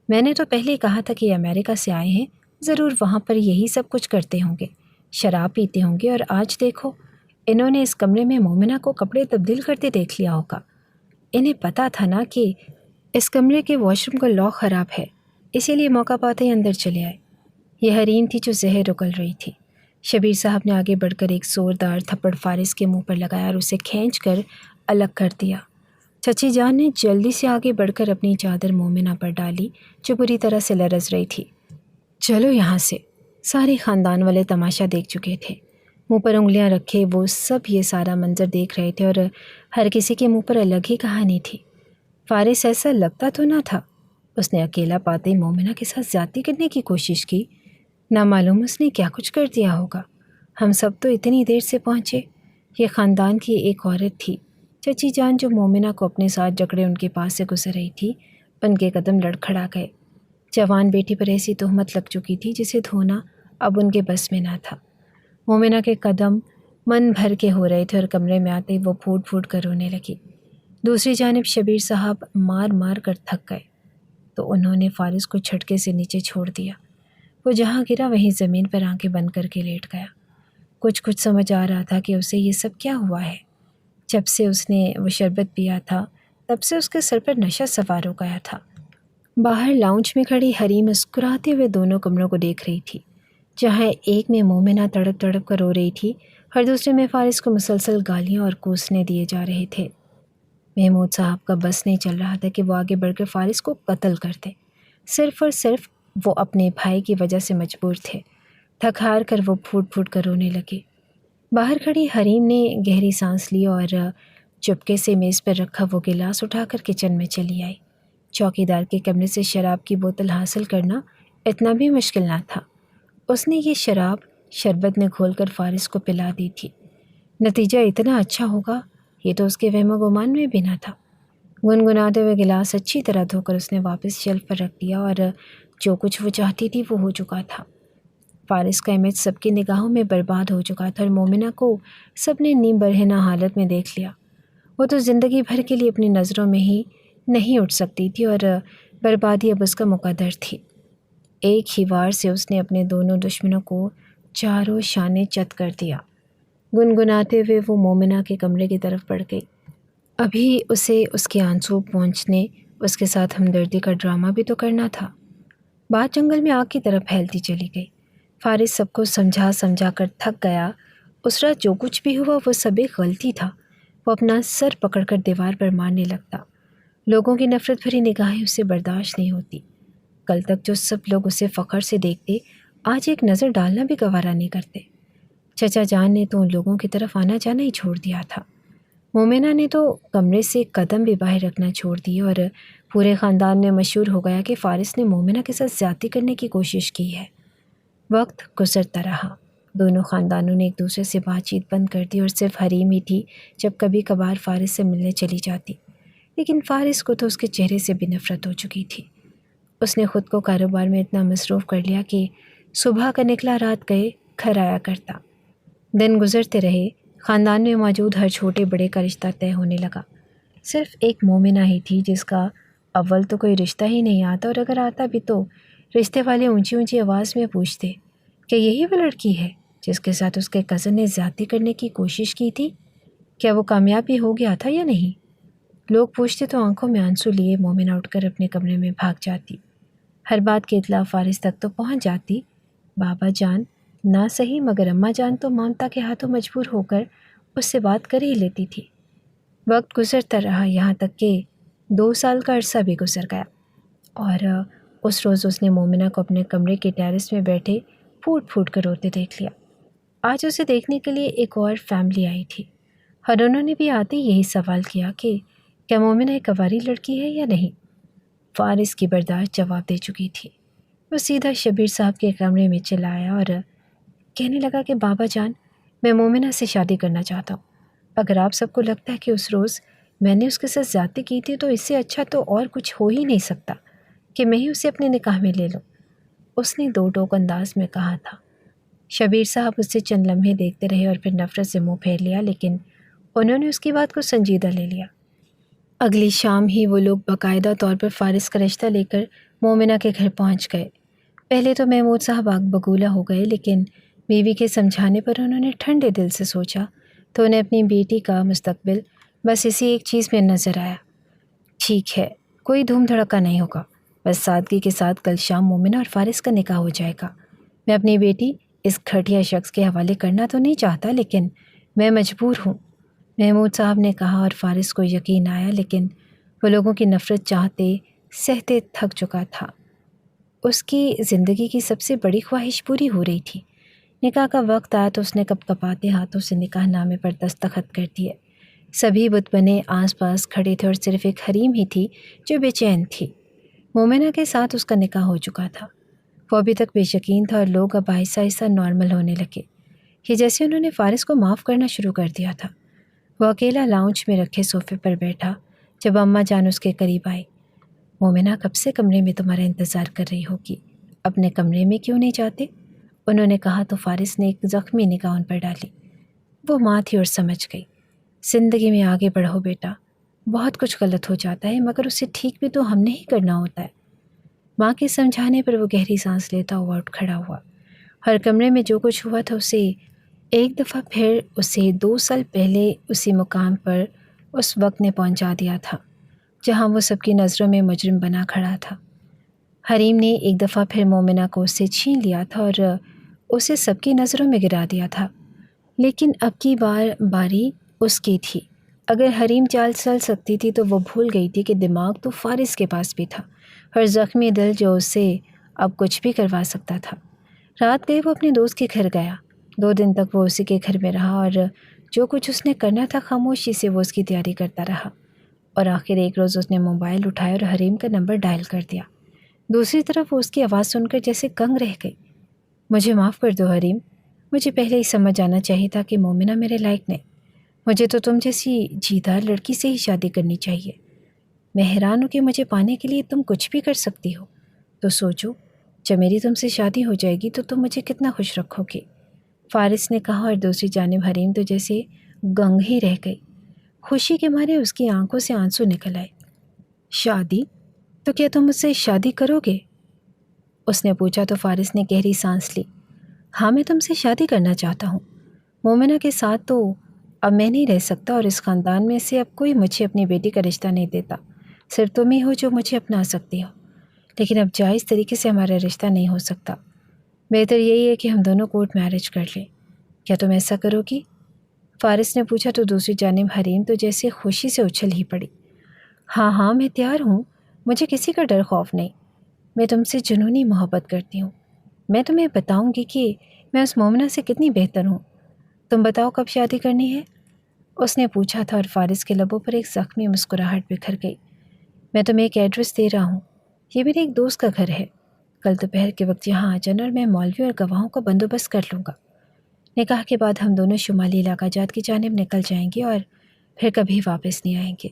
میں نے تو پہلے ہی کہا تھا کہ یہ امریکہ سے آئے ہیں، ضرور وہاں پر یہی سب کچھ کرتے ہوں گے، شراب پیتے ہوں گے، اور آج دیکھو انہوں نے اس کمرے میں مومنہ کو کپڑے تبدیل کرتے دیکھ لیا ہوگا۔ انہیں پتا تھا نا کہ اس کمرے کے واش روم کا لاک خراب ہے، اسی لیے موقع پاتے ہی اندر چلے آئے۔ یہ حریم تھی جو زہر اگل رہی تھی۔ شبیر صاحب نے آگے بڑھ کر ایک زوردار تھپڑ فارس کے منہ پر لگایا اور اسے کھینچ کر الگ کر دیا۔ چچی جان نے جلدی سے آگے بڑھ کر اپنی چادر مومنہ پر ڈالی جو بری طرح سے لرز رہی تھی۔ چلو یہاں سے۔ سارے خاندان والے تماشا دیکھ چکے تھے۔ منہ پر انگلیاں رکھے وہ سب یہ سارا منظر دیکھ رہے تھے اور ہر کسی کے منہ پر الگ ہی کہانی تھی۔ فارس ایسا لگتا تو نہ تھا اس نے اکیلا پاتے مومنہ کے ساتھ زیادتی کرنے کی کوشش کی؟ نہ معلوم اس نے کیا کچھ کر دیا ہوگا۔ ہم سب تو اتنی دیر سے پہنچے۔ یہ خاندان کی ایک عورت تھی، چچی جان، جو مومنہ کو اپنے ساتھ جکڑے ان کے پاس سے گزر رہی تھی۔ ان کے قدم لڑکھڑا گئے۔ جوان بیٹی پر ایسی تہمت لگ چکی تھی جسے دھونا اب ان کے بس میں نہ تھا۔ مومنہ کے قدم من بھر کے ہو رہے تھے اور کمرے میں آتے ہی وہ پھوٹ پھوٹ کر رونے لگی۔ دوسری جانب شبیر صاحب مار مار کر تھک گئے تو انہوں نے فارس کو جھٹکے سے نیچے چھوڑ دیا۔ وہ جہاں گرا وہیں زمین پر آنکھیں بند کر کے لیٹ گیا۔ کچھ سمجھ آ رہا تھا کہ اسے یہ سب کیا ہوا ہے۔ جب سے اس نے وہ شربت پیا تھا تب سے اس کے سر پر نشہ سوار ہو گیا تھا۔ باہر لاؤنج میں کھڑی حریم مسکراتے ہوئے دونوں کمروں کو دیکھ رہی تھی، جہاں ایک میں مومنہ تڑپ تڑپ کر رو رہی تھی اور دوسرے میں فارس کو مسلسل گالیاں اور کوسنے دیے جا رہے تھے۔ محمود صاحب کا بس نہیں چل رہا تھا کہ وہ آگے بڑھ کر فارس کو قتل کرتے، صرف اور صرف وہ اپنے بھائی کی وجہ سے مجبور تھے۔ تھک ہار کر وہ پھوٹ پھوٹ کر رونے لگے۔ باہر کھڑی حریم نے گہری سانس لی اور چپکے سے میز پر رکھا وہ گلاس اٹھا کر کچن میں چلی آئی۔ چوکیدار کے کمرے سے شراب کی بوتل حاصل کرنا اتنا بھی مشکل نہ تھا۔ اس نے یہ شراب شربت میں گھول کر فارس کو پلا دی تھی۔ نتیجہ اتنا اچھا ہوگا یہ تو اس کے وہم و گمان میں بھی نہ تھا۔ گنگناتے ہوئے گلاس اچھی طرح دھو کر اس نے واپس شیلف پر رکھ دیا اور جو کچھ وہ چاہتی تھی وہ ہو چکا تھا۔ فارس کا امیج سب کی نگاہوں میں برباد ہو چکا تھا اور مومنہ کو سب نے نیم برہنہ حالت میں دیکھ لیا۔ وہ تو زندگی بھر کے لیے اپنی نظروں میں ہی نہیں اٹھ سکتی تھی اور بربادی اب اس کا مقدر تھی۔ ایک ہی وار سے اس نے اپنے دونوں دشمنوں کو چاروں شانے چت کر دیا۔ گنگناتے ہوئے وہ مومنہ کے کمرے کی طرف بڑھ گئی۔ ابھی اسے اس کے آنسو پہنچنے، اس کے ساتھ ہمدردی کا ڈرامہ بھی تو کرنا تھا۔ بات جنگل میں آگ کی طرف پھیلتی چلی گئی۔ فارس سب کو سمجھا سمجھا کر تھک گیا۔ اس رات جو کچھ بھی ہوا وہ سب ایک غلطی تھا۔ وہ اپنا سر پکڑ کر دیوار پر مارنے لگتا۔ لوگوں کی نفرت بھری نگاہیں اسے برداشت نہیں ہوتی۔ کل تک جو سب لوگ اسے فخر سے دیکھتے، آج ایک نظر ڈالنا بھی گوارا نہیں کرتے۔ چچا جان نے تو ان لوگوں کی طرف آنا جانا ہی چھوڑ دیا تھا۔ مومنہ نے تو کمرے سے قدم بھی باہر رکھنا چھوڑ دی اور پورے خاندان میں مشہور ہو گیا کہ فارس نے مومنہ کے ساتھ زیادتی کرنے کی کوشش کی ہے۔ وقت گزرتا رہا۔ دونوں خاندانوں نے ایک دوسرے سے بات چیت بند کر دی اور صرف حریم ہی تھی جب کبھی کبھار فارس سے ملنے چلی جاتی، لیکن فارس کو تو اس کے چہرے سے بھی نفرت ہو چکی تھی۔ اس نے خود کو کاروبار میں اتنا مصروف کر لیا کہ صبح کا نکلا رات گئے گھر آیا کرتا۔ دن گزرتے رہے، خاندان میں موجود ہر چھوٹے بڑے کا رشتہ طے ہونے لگا۔ صرف ایک مومنہ ہی تھی جس کا اول تو کوئی رشتہ ہی نہیں آتا، اور اگر آتا بھی تو رشتے والے اونچی اونچی آواز میں پوچھتے کہ یہی وہ لڑکی ہے جس کے ساتھ اس کے کزن نے زیادتی کرنے کی کوشش کی تھی؟ کیا وہ کامیاب بھی ہو گیا تھا یا نہیں؟ لوگ پوچھتے تو آنکھوں میں آنسو لیے مومنہ اٹھ کر اپنے کمرے میں بھاگ جاتی۔ ہر بات کی اطلاع فارس تک تو پہنچ جاتی۔ بابا جان نہ صحیح مگر اماں جان تو ممتا کے ہاتھوں مجبور ہو کر اس سے بات کر ہی لیتی تھی۔ وقت گزرتا رہا، یہاں تک کہ 2 سال کا عرصہ بھی گزر گیا اور اس روز اس نے مومنہ کو اپنے کمرے کے ٹیرس میں بیٹھے پھوٹ پھوٹ کر روتے دیکھ لیا۔ آج اسے دیکھنے کے لیے ایک اور فیملی آئی تھی اور انہوں نے بھی آتے یہی سوال کیا کہ کیا مومنہ ایک کنواری لڑکی ہے یا نہیں۔ فارس کی برداشت جواب دے چکی تھی۔ وہ سیدھا شبیر صاحب کے کمرے میں چلا آیا اور کہنے لگا کہ بابا جان، میں مومنہ سے شادی کرنا چاہتا ہوں۔ اگر آپ سب کو لگتا ہے کہ اس روز میں نے اس کے ساتھ زیادتی کی تھی تو اس سے اچھا تو اور کچھ ہو ہی نہیں سکتا کہ میں ہی اسے اپنے نکاح میں لے لوں، اس نے دو ٹوک انداز میں کہا تھا۔ شبیر صاحب اس سے چند لمحے دیکھتے رہے اور پھر نفرت سے منہ پھیر لیا، لیکن انہوں نے اس کی بات کو سنجیدہ لے لیا۔ اگلی شام ہی وہ لوگ باقاعدہ طور پر فارس کا رشتہ لے کر مومنہ کے گھر پہنچ گئے۔ پہلے تو محمود صاحب آگ بگولہ ہو گئے، لیکن بیوی کے سمجھانے پر انہوں نے ٹھنڈے دل سے سوچا تو انہیں اپنی بیٹی کا مستقبل بس اسی ایک چیز میں نظر آیا۔ ٹھیک ہے، کوئی دھوم دھڑکا نہیں ہوگا، بس سادگی کے ساتھ کل شام مومنہ اور فارس کا نکاح ہو جائے گا۔ میں اپنی بیٹی اس گھٹیا شخص کے حوالے کرنا تو نہیں چاہتا، لیکن میں مجبور ہوں، محمود صاحب نے کہا، اور فارس کو یقین آیا، لیکن وہ لوگوں کی نفرت چاہتے سہتے تھک چکا تھا۔ اس کی زندگی کی سب سے بڑی خواہش پوری ہو رہی تھی۔ نکاح کا وقت آیا تو اس نے کپ کپاتے ہاتھوں سے نکاح نامے پر دستخط کر دیے۔ سبھی بت بنے آس پاس کھڑے تھے اور صرف ایک حریم ہی تھی جو بے چین تھی۔ مومنہ کے ساتھ اس کا نکاح ہو چکا تھا۔ وہ ابھی تک بے یقین تھا اور لوگ اب آہستہ آہستہ نارمل ہونے لگے، کہ جیسے انہوں نے فارس کو معاف کرنا شروع کر دیا تھا۔ وہ اکیلا لاؤنج میں رکھے صوفے پر بیٹھا جب اماں جان اس کے قریب آئی۔ مومنہ کب سے کمرے میں تمہارا انتظار کر رہی ہوگی، اپنے کمرے میں کیوں نہیں جاتے؟ انہوں نے کہا تو فارس نے ایک زخمی نگاہ ان پر ڈالی۔ وہ ماں تھی اور سمجھ گئی۔ زندگی میں آگے بڑھو بیٹا، بہت کچھ غلط ہو جاتا ہے مگر اسے ٹھیک بھی تو ہم نے ہی کرنا ہوتا ہے۔ ماں کے سمجھانے پر وہ گہری سانس لیتا ہوا اٹھ کھڑا ہوا۔ ہر کمرے میں جو کچھ ہوا تھا اسے ایک دفعہ پھر اسے 2 سال پہلے اسی مقام پر اس وقت نے پہنچا دیا تھا جہاں وہ سب کی نظروں میں مجرم بنا کھڑا تھا۔ حریم نے ایک دفعہ پھر مومنہ کو اس سے چھین لیا تھا اور اسے سب کی نظروں میں گرا دیا تھا، لیکن اب کی باری اس کی تھی۔ اگر حریم چال چل سکتی تھی تو وہ بھول گئی تھی کہ دماغ تو فارس کے پاس بھی تھا اور زخمی دل جو اسے اب کچھ بھی کروا سکتا تھا۔ رات گئے وہ اپنے دوست کے گھر گیا۔ 2 دن تک وہ اسی کے گھر میں رہا اور جو کچھ اس نے کرنا تھا خاموشی سے وہ اس کی تیاری کرتا رہا، اور آخر ایک روز اس نے موبائل اٹھایا اور حریم کا نمبر ڈائل کر دیا۔ دوسری طرف وہ اس کی آواز سن کر جیسے کنگ رہ گئی۔ مجھے معاف کر دو حریم، مجھے پہلے ہی سمجھ جانا چاہیے تھا کہ مومنہ میرے لائق نہیں۔ مجھے تو تم جیسی جیدار لڑکی سے ہی شادی کرنی چاہیے۔ میں حیران ہوں کہ مجھے پانے کے لیے تم کچھ بھی کر سکتی ہو۔ تو سوچو، جب میری تم سے شادی ہو جائے گی تو تم مجھے کتنا خوش رکھو گے، فارس نے کہا، اور دوسری جانب حریم تو جیسے گنگ ہی رہ گئی۔ خوشی کے مارے اس کی آنکھوں سے آنسو نکل آئے۔ شادی؟ تو کیا تم مجھ سے شادی کرو گے؟ اس نے پوچھا تو فارس نے گہری سانس لی۔ ہاں، میں تم سے شادی کرنا چاہتا ہوں۔ مومنہ کے ساتھ تو اب میں نہیں رہ سکتا اور اس خاندان میں سے اب کوئی مجھے اپنی بیٹی کا رشتہ نہیں دیتا، صرف تم ہی ہو جو مجھے اپنا سکتی ہو، لیکن اب جائز طریقے سے ہمارا رشتہ نہیں ہو سکتا۔ بہتر یہی ہے کہ ہم دونوں کورٹ میرج کر لیں۔ کیا تم ایسا کرو گی؟ فارس نے پوچھا تو دوسری جانب حریم تو جیسے خوشی سے اچھل ہی پڑی۔ ہاں ہاں، میں تیار ہوں، مجھے کسی کا ڈر خوف نہیں، میں تم سے جنونی محبت کرتی ہوں۔ میں تمہیں بتاؤں گی کہ میں اس مومنہ سے کتنی بہتر ہوں۔ تم بتاؤ کب شادی کرنی ہے؟ اس نے پوچھا تھا اور فارس کے لبوں پر ایک زخمی مسکراہٹ بکھر گئی۔ میں تمہیں ایک ایڈریس دے رہا ہوں، یہ میرے ایک دوست کا گھر ہے، کل دوپہر کے وقت یہاں آ جانا اور میں مولوی اور گواہوں کا بندوبست کر لوں گا۔ نکاح کے بعد ہم دونوں شمالی علاقہ جات کی جانب نکل جائیں گے اور پھر کبھی واپس نہیں آئیں گے۔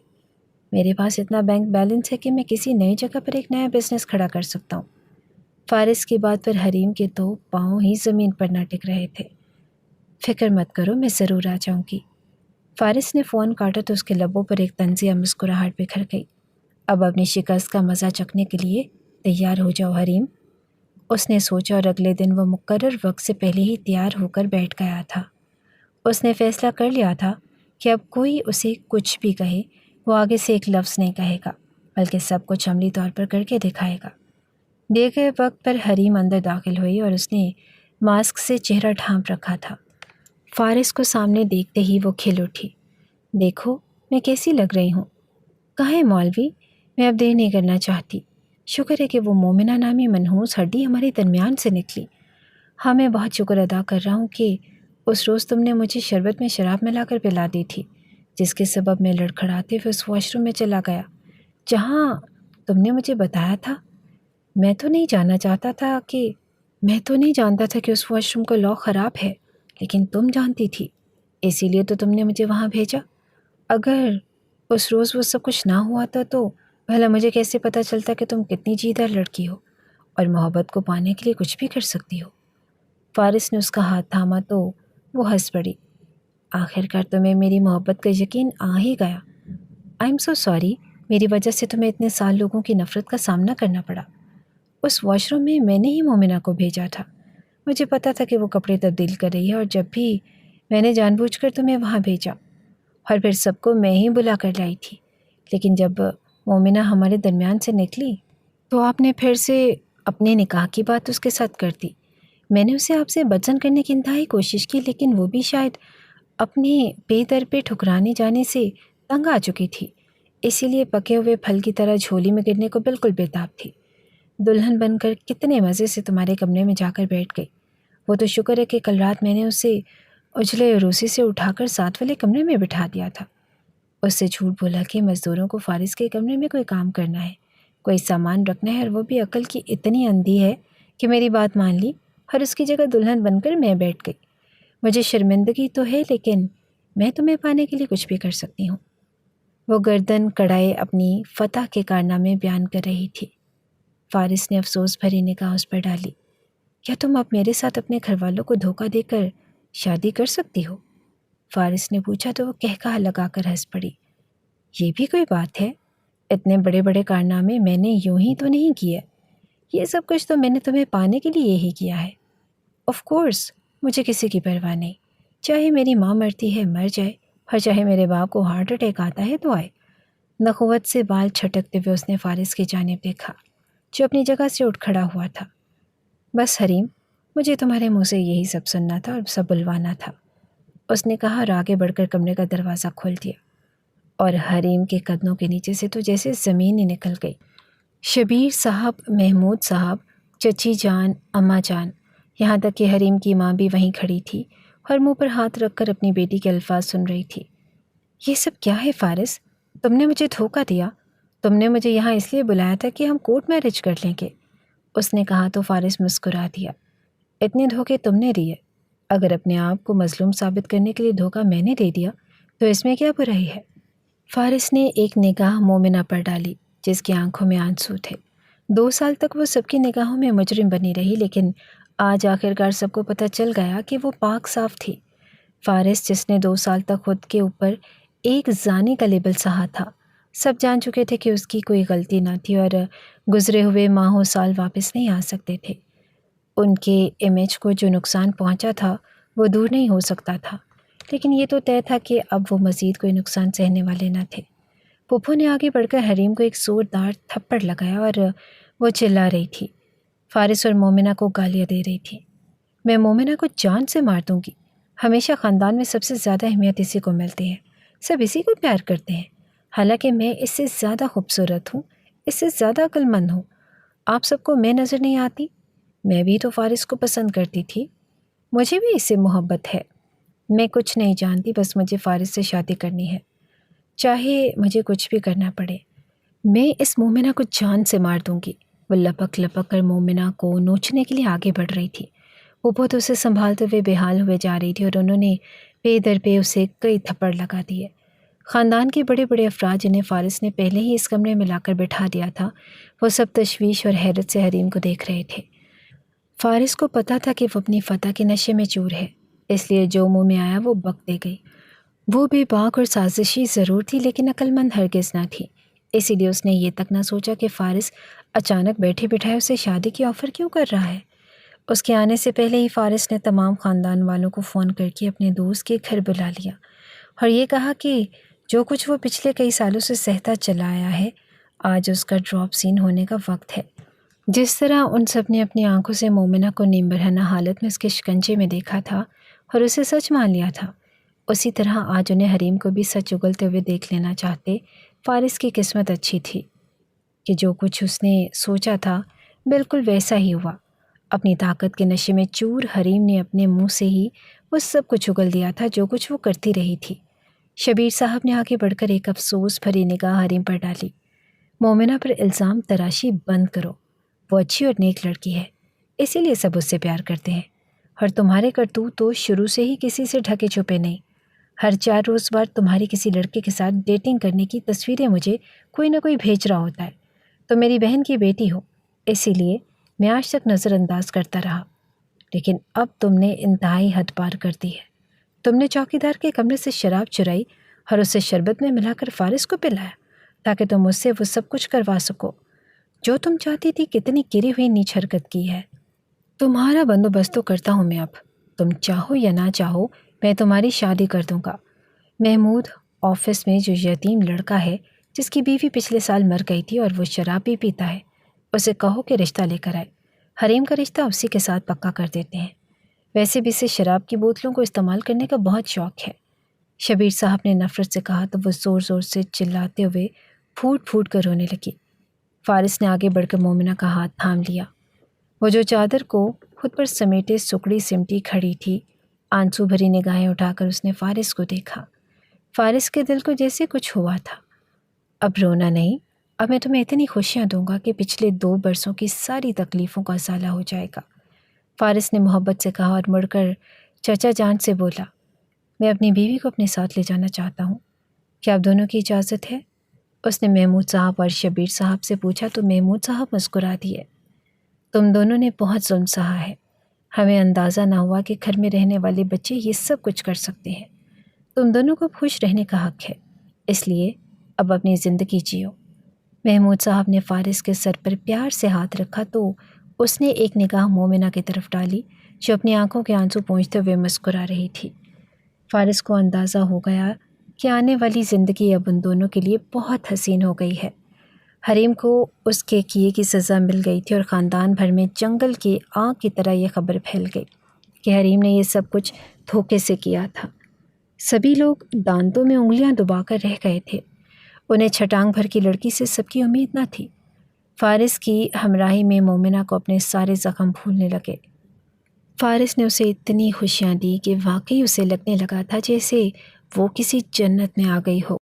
میرے پاس اتنا بینک بیلنس ہے کہ میں کسی نئی جگہ پر ایک نیا بزنس کھڑا کر سکتا ہوں۔ فارس کی بات پر حریم کے 2 پاؤں ہی زمین پر نہ ٹک رہے تھے۔ فکر مت کرو، میں ضرور آ جاؤں گی۔ فارس نے فون کاٹا تو اس کے لبوں پر ایک طنزیہ مسکراہٹ بکھر گئی۔ اب اپنی شکست کا مزہ چکھنے کے لیے تیار ہو جاؤ حریم، اس نے سوچا، اور اگلے دن وہ مقرر وقت سے پہلے ہی تیار ہو کر بیٹھ گیا تھا۔ اس نے فیصلہ کر لیا تھا کہ اب کوئی اسے کچھ بھی کہے وہ آگے سے ایک لفظ نہیں کہے گا، بلکہ سب کچھ عملی طور پر کر کے دکھائے گا۔ دیے گئے وقت پر حریم اندر داخل ہوئی اور اس نے ماسک سے چہرہ ڈھانپ رکھا تھا۔ فارس کو سامنے دیکھتے ہی وہ کھل اٹھی۔ دیکھو میں کیسی لگ رہی ہوں؟ کہاں ہے مولوی؟ میں اب دیر نہیں کرنا چاہتی۔ شکر ہے کہ وہ مومنہ نامی منحوس ہڈی ہمارے درمیان سے نکلی۔ ہاں، میں بہت شکر ادا کر رہا ہوں کہ اس روز تم نے مجھے شربت میں شراب ملا کر پلا دی تھی، جس کے سبب میں لڑکھڑاتے ہوئے اس واش روم میں چلا گیا جہاں تم نے مجھے بتایا تھا۔ میں تو نہیں جانتا تھا کہ اس واش روم کا لاک خراب ہے، لیکن تم جانتی تھی، اسی لیے تو تم نے مجھے وہاں بھیجا۔ اگر اس روز وہ سب کچھ نہ ہوا تھا تو بھلا مجھے کیسے پتہ چلتا کہ تم کتنی جیدار لڑکی ہو اور محبت کو پانے کے لیے کچھ بھی کر سکتی ہو۔ فارس نے اس کا ہاتھ تھاما تو وہ ہنس پڑی۔ آخر کار تمہیں میری محبت کا یقین آ ہی گیا۔ آئی ایم سو سوری، میری وجہ سے تمہیں اتنے سال لوگوں کی نفرت کا سامنا کرنا پڑا۔ اس واش روم میں نے ہی مومنہ کو بھیجا تھا۔ مجھے پتا تھا کہ وہ کپڑے تبدیل کر رہی ہے، اور جب بھی میں نے جان بوجھ کر تمہیں وہاں بھیجا، اور پھر سب کو میں ہی بلا کر لائی تھی۔ لیکن جب مومنہ ہمارے درمیان سے نکلی تو آپ نے پھر سے اپنے نکاح کی بات اس کے ساتھ کر دی۔ میں نے اسے آپ سے بدزن کرنے کی انتہائی کوشش کی، لیکن وہ بھی شاید اپنے پے در پہ ٹھکرانے جانے سے تنگ آ چکی تھی، اسی لیے پکے ہوئے پھل کی طرح جھولی میں گرنے کو بالکل بےتاب تھی۔ دلہن بن کر کتنے مزے سے تمہارے کمرے میں جا کر بیٹھ گئی۔ وہ تو شکر ہے کہ کل رات میں نے اسے اجلے عروسی سے اٹھا کر ساتھ والے کمرے میں بٹھا دیا تھا۔ اس سے جھوٹ بولا کہ مزدوروں کو فارس کے کمرے میں کوئی کام کرنا ہے، کوئی سامان رکھنا ہے، اور وہ بھی عقل کی اتنی اندھی ہے کہ میری بات مان لی اور اس کی جگہ دلہن بن کر میں بیٹھ گئی۔ مجھے شرمندگی تو ہے، لیکن میں تمہیں پانے کے لیے کچھ بھی کر سکتی ہوں۔ وہ گردن کڑائے اپنی فتح کے کارنامے بیان کر رہی تھی۔ فارس نے افسوس بھری نگاہ اس پر ڈالی۔ کیا تم اب میرے ساتھ اپنے گھر والوں کو دھوکہ دے کر شادی کر سکتی ہو؟ فارس نے پوچھا تو وہ کہکہا لگا کر ہنس پڑی۔ یہ بھی کوئی بات ہے؟ اتنے بڑے بڑے کارنامے میں نے یوں ہی تو نہیں کیے۔ یہ سب کچھ تو میں نے تمہیں پانے کے لیے ہی کیا ہے۔ آف کورس، مجھے کسی کی پرواہ نہیں، چاہے میری ماں مرتی ہے مر جائے، اور چاہے میرے باپ کو ہارٹ اٹیک آتا ہے تو آئے۔ نخوت سے بال چھٹکتے ہوئے اس نے فارس کی جانب دیکھا جو اپنی جگہ سے اٹھ کھڑا ہوا تھا۔ بس حریم، مجھے تمہارے منہ سے یہی سب سننا تھا اور سب بلوانا تھا، اس نے کہا اور آگے بڑھ کر کمرے کا دروازہ کھول دیا، اور حریم کے قدموں کے نیچے سے تو جیسے زمین ہی نکل گئی۔ شبیر صاحب، محمود صاحب، چچی جان، اماں جان، یہاں تک کہ حریم کی ماں بھی وہیں کھڑی تھی اور منہ پر ہاتھ رکھ کر اپنی بیٹی کے الفاظ سن رہی تھی۔ یہ سب کیا ہے فارس؟ تم نے مجھے دھوکہ دیا۔ تم نے مجھے یہاں اس لیے بلایا تھا کہ ہم کورٹ میرج کر لیں گے، اس نے کہا تو فارس مسکرا دیا۔ اتنے دھوکے تم نے دیے، اگر اپنے آپ کو مظلوم ثابت کرنے کے لیے دھوکہ میں نے دے دیا تو اس میں کیا برائی ہے؟ فارس نے ایک نگاہ مومنہ پر ڈالی جس کی آنکھوں میں آنسو تھے۔ 2 سال تک وہ سب کی نگاہوں میں مجرم بنی رہی، لیکن آج آخرکار سب کو پتہ چل گیا کہ وہ پاک صاف تھی۔ فارس، جس نے 2 سال تک خود کے اوپر ایک زانی کا لیبل سہا تھا، سب جان چکے تھے کہ اس کی کوئی غلطی نہ تھی اور گزرے ہوئے ماہوں سال واپس نہیں آ سکتے تھے۔ ان کے امیج کو جو نقصان پہنچا تھا وہ دور نہیں ہو سکتا تھا، لیکن یہ تو طے تھا کہ اب وہ مزید کوئی نقصان سہنے والے نہ تھے۔ پھپھو نے آگے بڑھ کر حریم کو ایک زوردار تھپڑ لگایا اور وہ چلا رہی تھی۔ فارس اور مومنہ کو گالیاں دے رہی تھی۔ میں مومنہ کو جان سے مار دوں گی۔ ہمیشہ خاندان میں سب سے زیادہ اہمیت اسی کو ملتی ہے، سب اسی کو پیار کرتے ہیں، حالانکہ میں اس سے زیادہ خوبصورت ہوں، اس سے زیادہ عقل مند ہوں۔ آپ سب کو میں نظر نہیں آتی؟ میں بھی تو فارس کو پسند کرتی تھی، مجھے بھی اس سے محبت ہے۔ میں کچھ نہیں جانتی، بس مجھے فارس سے شادی کرنی ہے، چاہے مجھے کچھ بھی کرنا پڑے۔ میں اس مومنہ کو جان سے مار دوں گی۔ وہ لپک لپک کر مومنہ کو نوچنے کے لیے آگے بڑھ رہی تھی۔ وہ بہت اسے سنبھالتے ہوئے بے حال ہوئے جا رہی تھی اور انہوں نے پے در پے اسے کئی تھپڑ لگا دیے۔ خاندان کے بڑے بڑے افراد جنہیں فارس نے پہلے ہی اس کمرے میں لا کر بٹھا دیا تھا، وہ سب تشویش اور حیرت سے حریم کو دیکھ رہے تھے۔ فارس کو پتہ تھا کہ وہ اپنی فتح کے نشے میں چور ہے، اس لیے جو منہ میں آیا وہ بک دے گئی۔ وہ بے باک اور سازشی ضرور تھی، لیکن عقل مند ہرگز نہ تھی، اسی لیے اس نے یہ تک نہ سوچا کہ فارس اچانک بیٹھے بٹھائے اسے شادی کی آفر کیوں کر رہا ہے۔ اس کے آنے سے پہلے ہی فارس نے تمام خاندان والوں کو فون کر کے اپنے دوست کے گھر بلا لیا اور یہ کہا کہ جو کچھ وہ پچھلے کئی سالوں سے سہتا چلا آیا ہے، آج اس کا ڈراپ سین ہونے کا وقت ہے۔ جس طرح ان سب نے اپنی آنکھوں سے مومنہ کو نیم برہنہ حالت میں اس کے شکنجے میں دیکھا تھا اور اسے سچ مان لیا تھا، اسی طرح آج انہیں حریم کو بھی سچ اگلتے ہوئے دیکھ لینا چاہتے۔ فارس کی قسمت اچھی تھی کہ جو کچھ اس نے سوچا تھا بالکل ویسا ہی ہوا۔ اپنی طاقت کے نشے میں چور حریم نے اپنے منہ سے ہی وہ سب کچھ اگل دیا تھا جو کچھ وہ کرتی رہی تھی۔ شبیر صاحب نے آگے بڑھ کر ایک افسوس بھری نگاہ حریم پر ڈالی۔ مومنہ پر الزام تراشی بند کرو، وہ اچھی اور نیک لڑکی ہے، اسی لیے سب اس سے پیار کرتے ہیں، اور تمہارے کرتوت تو شروع سے ہی کسی سے ڈھکے چھپے نہیں۔ ہر 4 روز بعد تمہاری کسی لڑکے کے ساتھ ڈیٹنگ کرنے کی تصویریں مجھے کوئی نہ کوئی بھیج رہا ہوتا ہے۔ تم میری بہن کی بیٹی ہو، اسی لیے میں آج تک نظر انداز کرتا رہا، لیکن اب تم نے انتہائی حد پار کر دی ہے۔ تم نے چوکیدار کے کمرے سے شراب چرائی اور اسے شربت میں ملا کر فارس کو پلایا تاکہ تم اس سے وہ سب کچھ کروا سکو جو تم چاہتی تھی۔ کتنی گری ہوئی نیچ حرکت کی ہے۔ تمہارا بندوبست تو کرتا ہوں میں، اب تم چاہو یا نہ چاہو میں تمہاری شادی کر دوں گا۔ محمود آفس میں جو یتیم لڑکا ہے جس کی بیوی پچھلے سال مر گئی تھی اور وہ شراب بھی پیتا ہے، اسے کہو کہ رشتہ لے کر آئے۔ حریم کا رشتہ اسی کے ساتھ پکا کر دیتے ہیں، ویسے بھی اسے شراب کی بوتلوں کو استعمال کرنے کا بہت شوق ہے۔ شبیر صاحب نے نفرت سے کہا تو وہ زور زور سے چلاتے ہوئے پھوٹ پھوٹ کر رونے لگی۔ فارس نے آگے بڑھ کر مومنہ کا ہاتھ تھام لیا۔ وہ جو چادر کو خود پر سمیٹے سکڑی سمٹی کھڑی تھی، آنسو بھری نگاہیں اٹھا کر اس نے فارس کو دیکھا۔ فارس کے دل کو جیسے کچھ ہوا تھا۔ اب رونا نہیں، اب میں تمہیں اتنی خوشیاں دوں گا کہ پچھلے 2 برسوں کی ساری تکلیفوں کا ازالہ ہو جائے گا۔ فارس نے محبت سے کہا اور مڑ کر چچا جان سے بولا، میں اپنی بیوی کو اپنے ساتھ لے جانا چاہتا ہوں، کیا آپ دونوں کی اجازت ہے؟ اس نے محمود صاحب اور شبیر صاحب سے پوچھا تو محمود صاحب مسکرا دیے۔ تم دونوں نے بہت ظلم سہا ہے، ہمیں اندازہ نہ ہوا کہ گھر میں رہنے والے بچے یہ سب کچھ کر سکتے ہیں۔ تم دونوں کو خوش رہنے کا حق ہے، اس لیے اب اپنی زندگی جیو۔ محمود صاحب نے فارس کے سر پر پیار سے ہاتھ رکھا تو اس نے ایک نگاہ مومنہ کی طرف ڈالی جو اپنی آنکھوں کے آنسو پونچھتے ہوئے مسکرا رہی تھی۔ فارس کو اندازہ ہو گیا کہ آنے والی زندگی اب ان دونوں کے لیے بہت حسین ہو گئی ہے۔ حریم کو اس کے کیے کی سزا مل گئی تھی اور خاندان بھر میں جنگل کی آگ کی طرح یہ خبر پھیل گئی کہ حریم نے یہ سب کچھ دھوکے سے کیا تھا۔ سبھی لوگ دانتوں میں انگلیاں دبا کر رہ گئے تھے۔ انہیں چھٹانگ بھر کی لڑکی سے سب کی امید نہ تھی۔ فارس کی ہمراہی میں مومنہ کو اپنے سارے زخم بھولنے لگے۔ فارس نے اسے اتنی خوشیاں دی کہ واقعی اسے لگنے لگا تھا جیسے وہ کسی جنت میں آ گئی ہو۔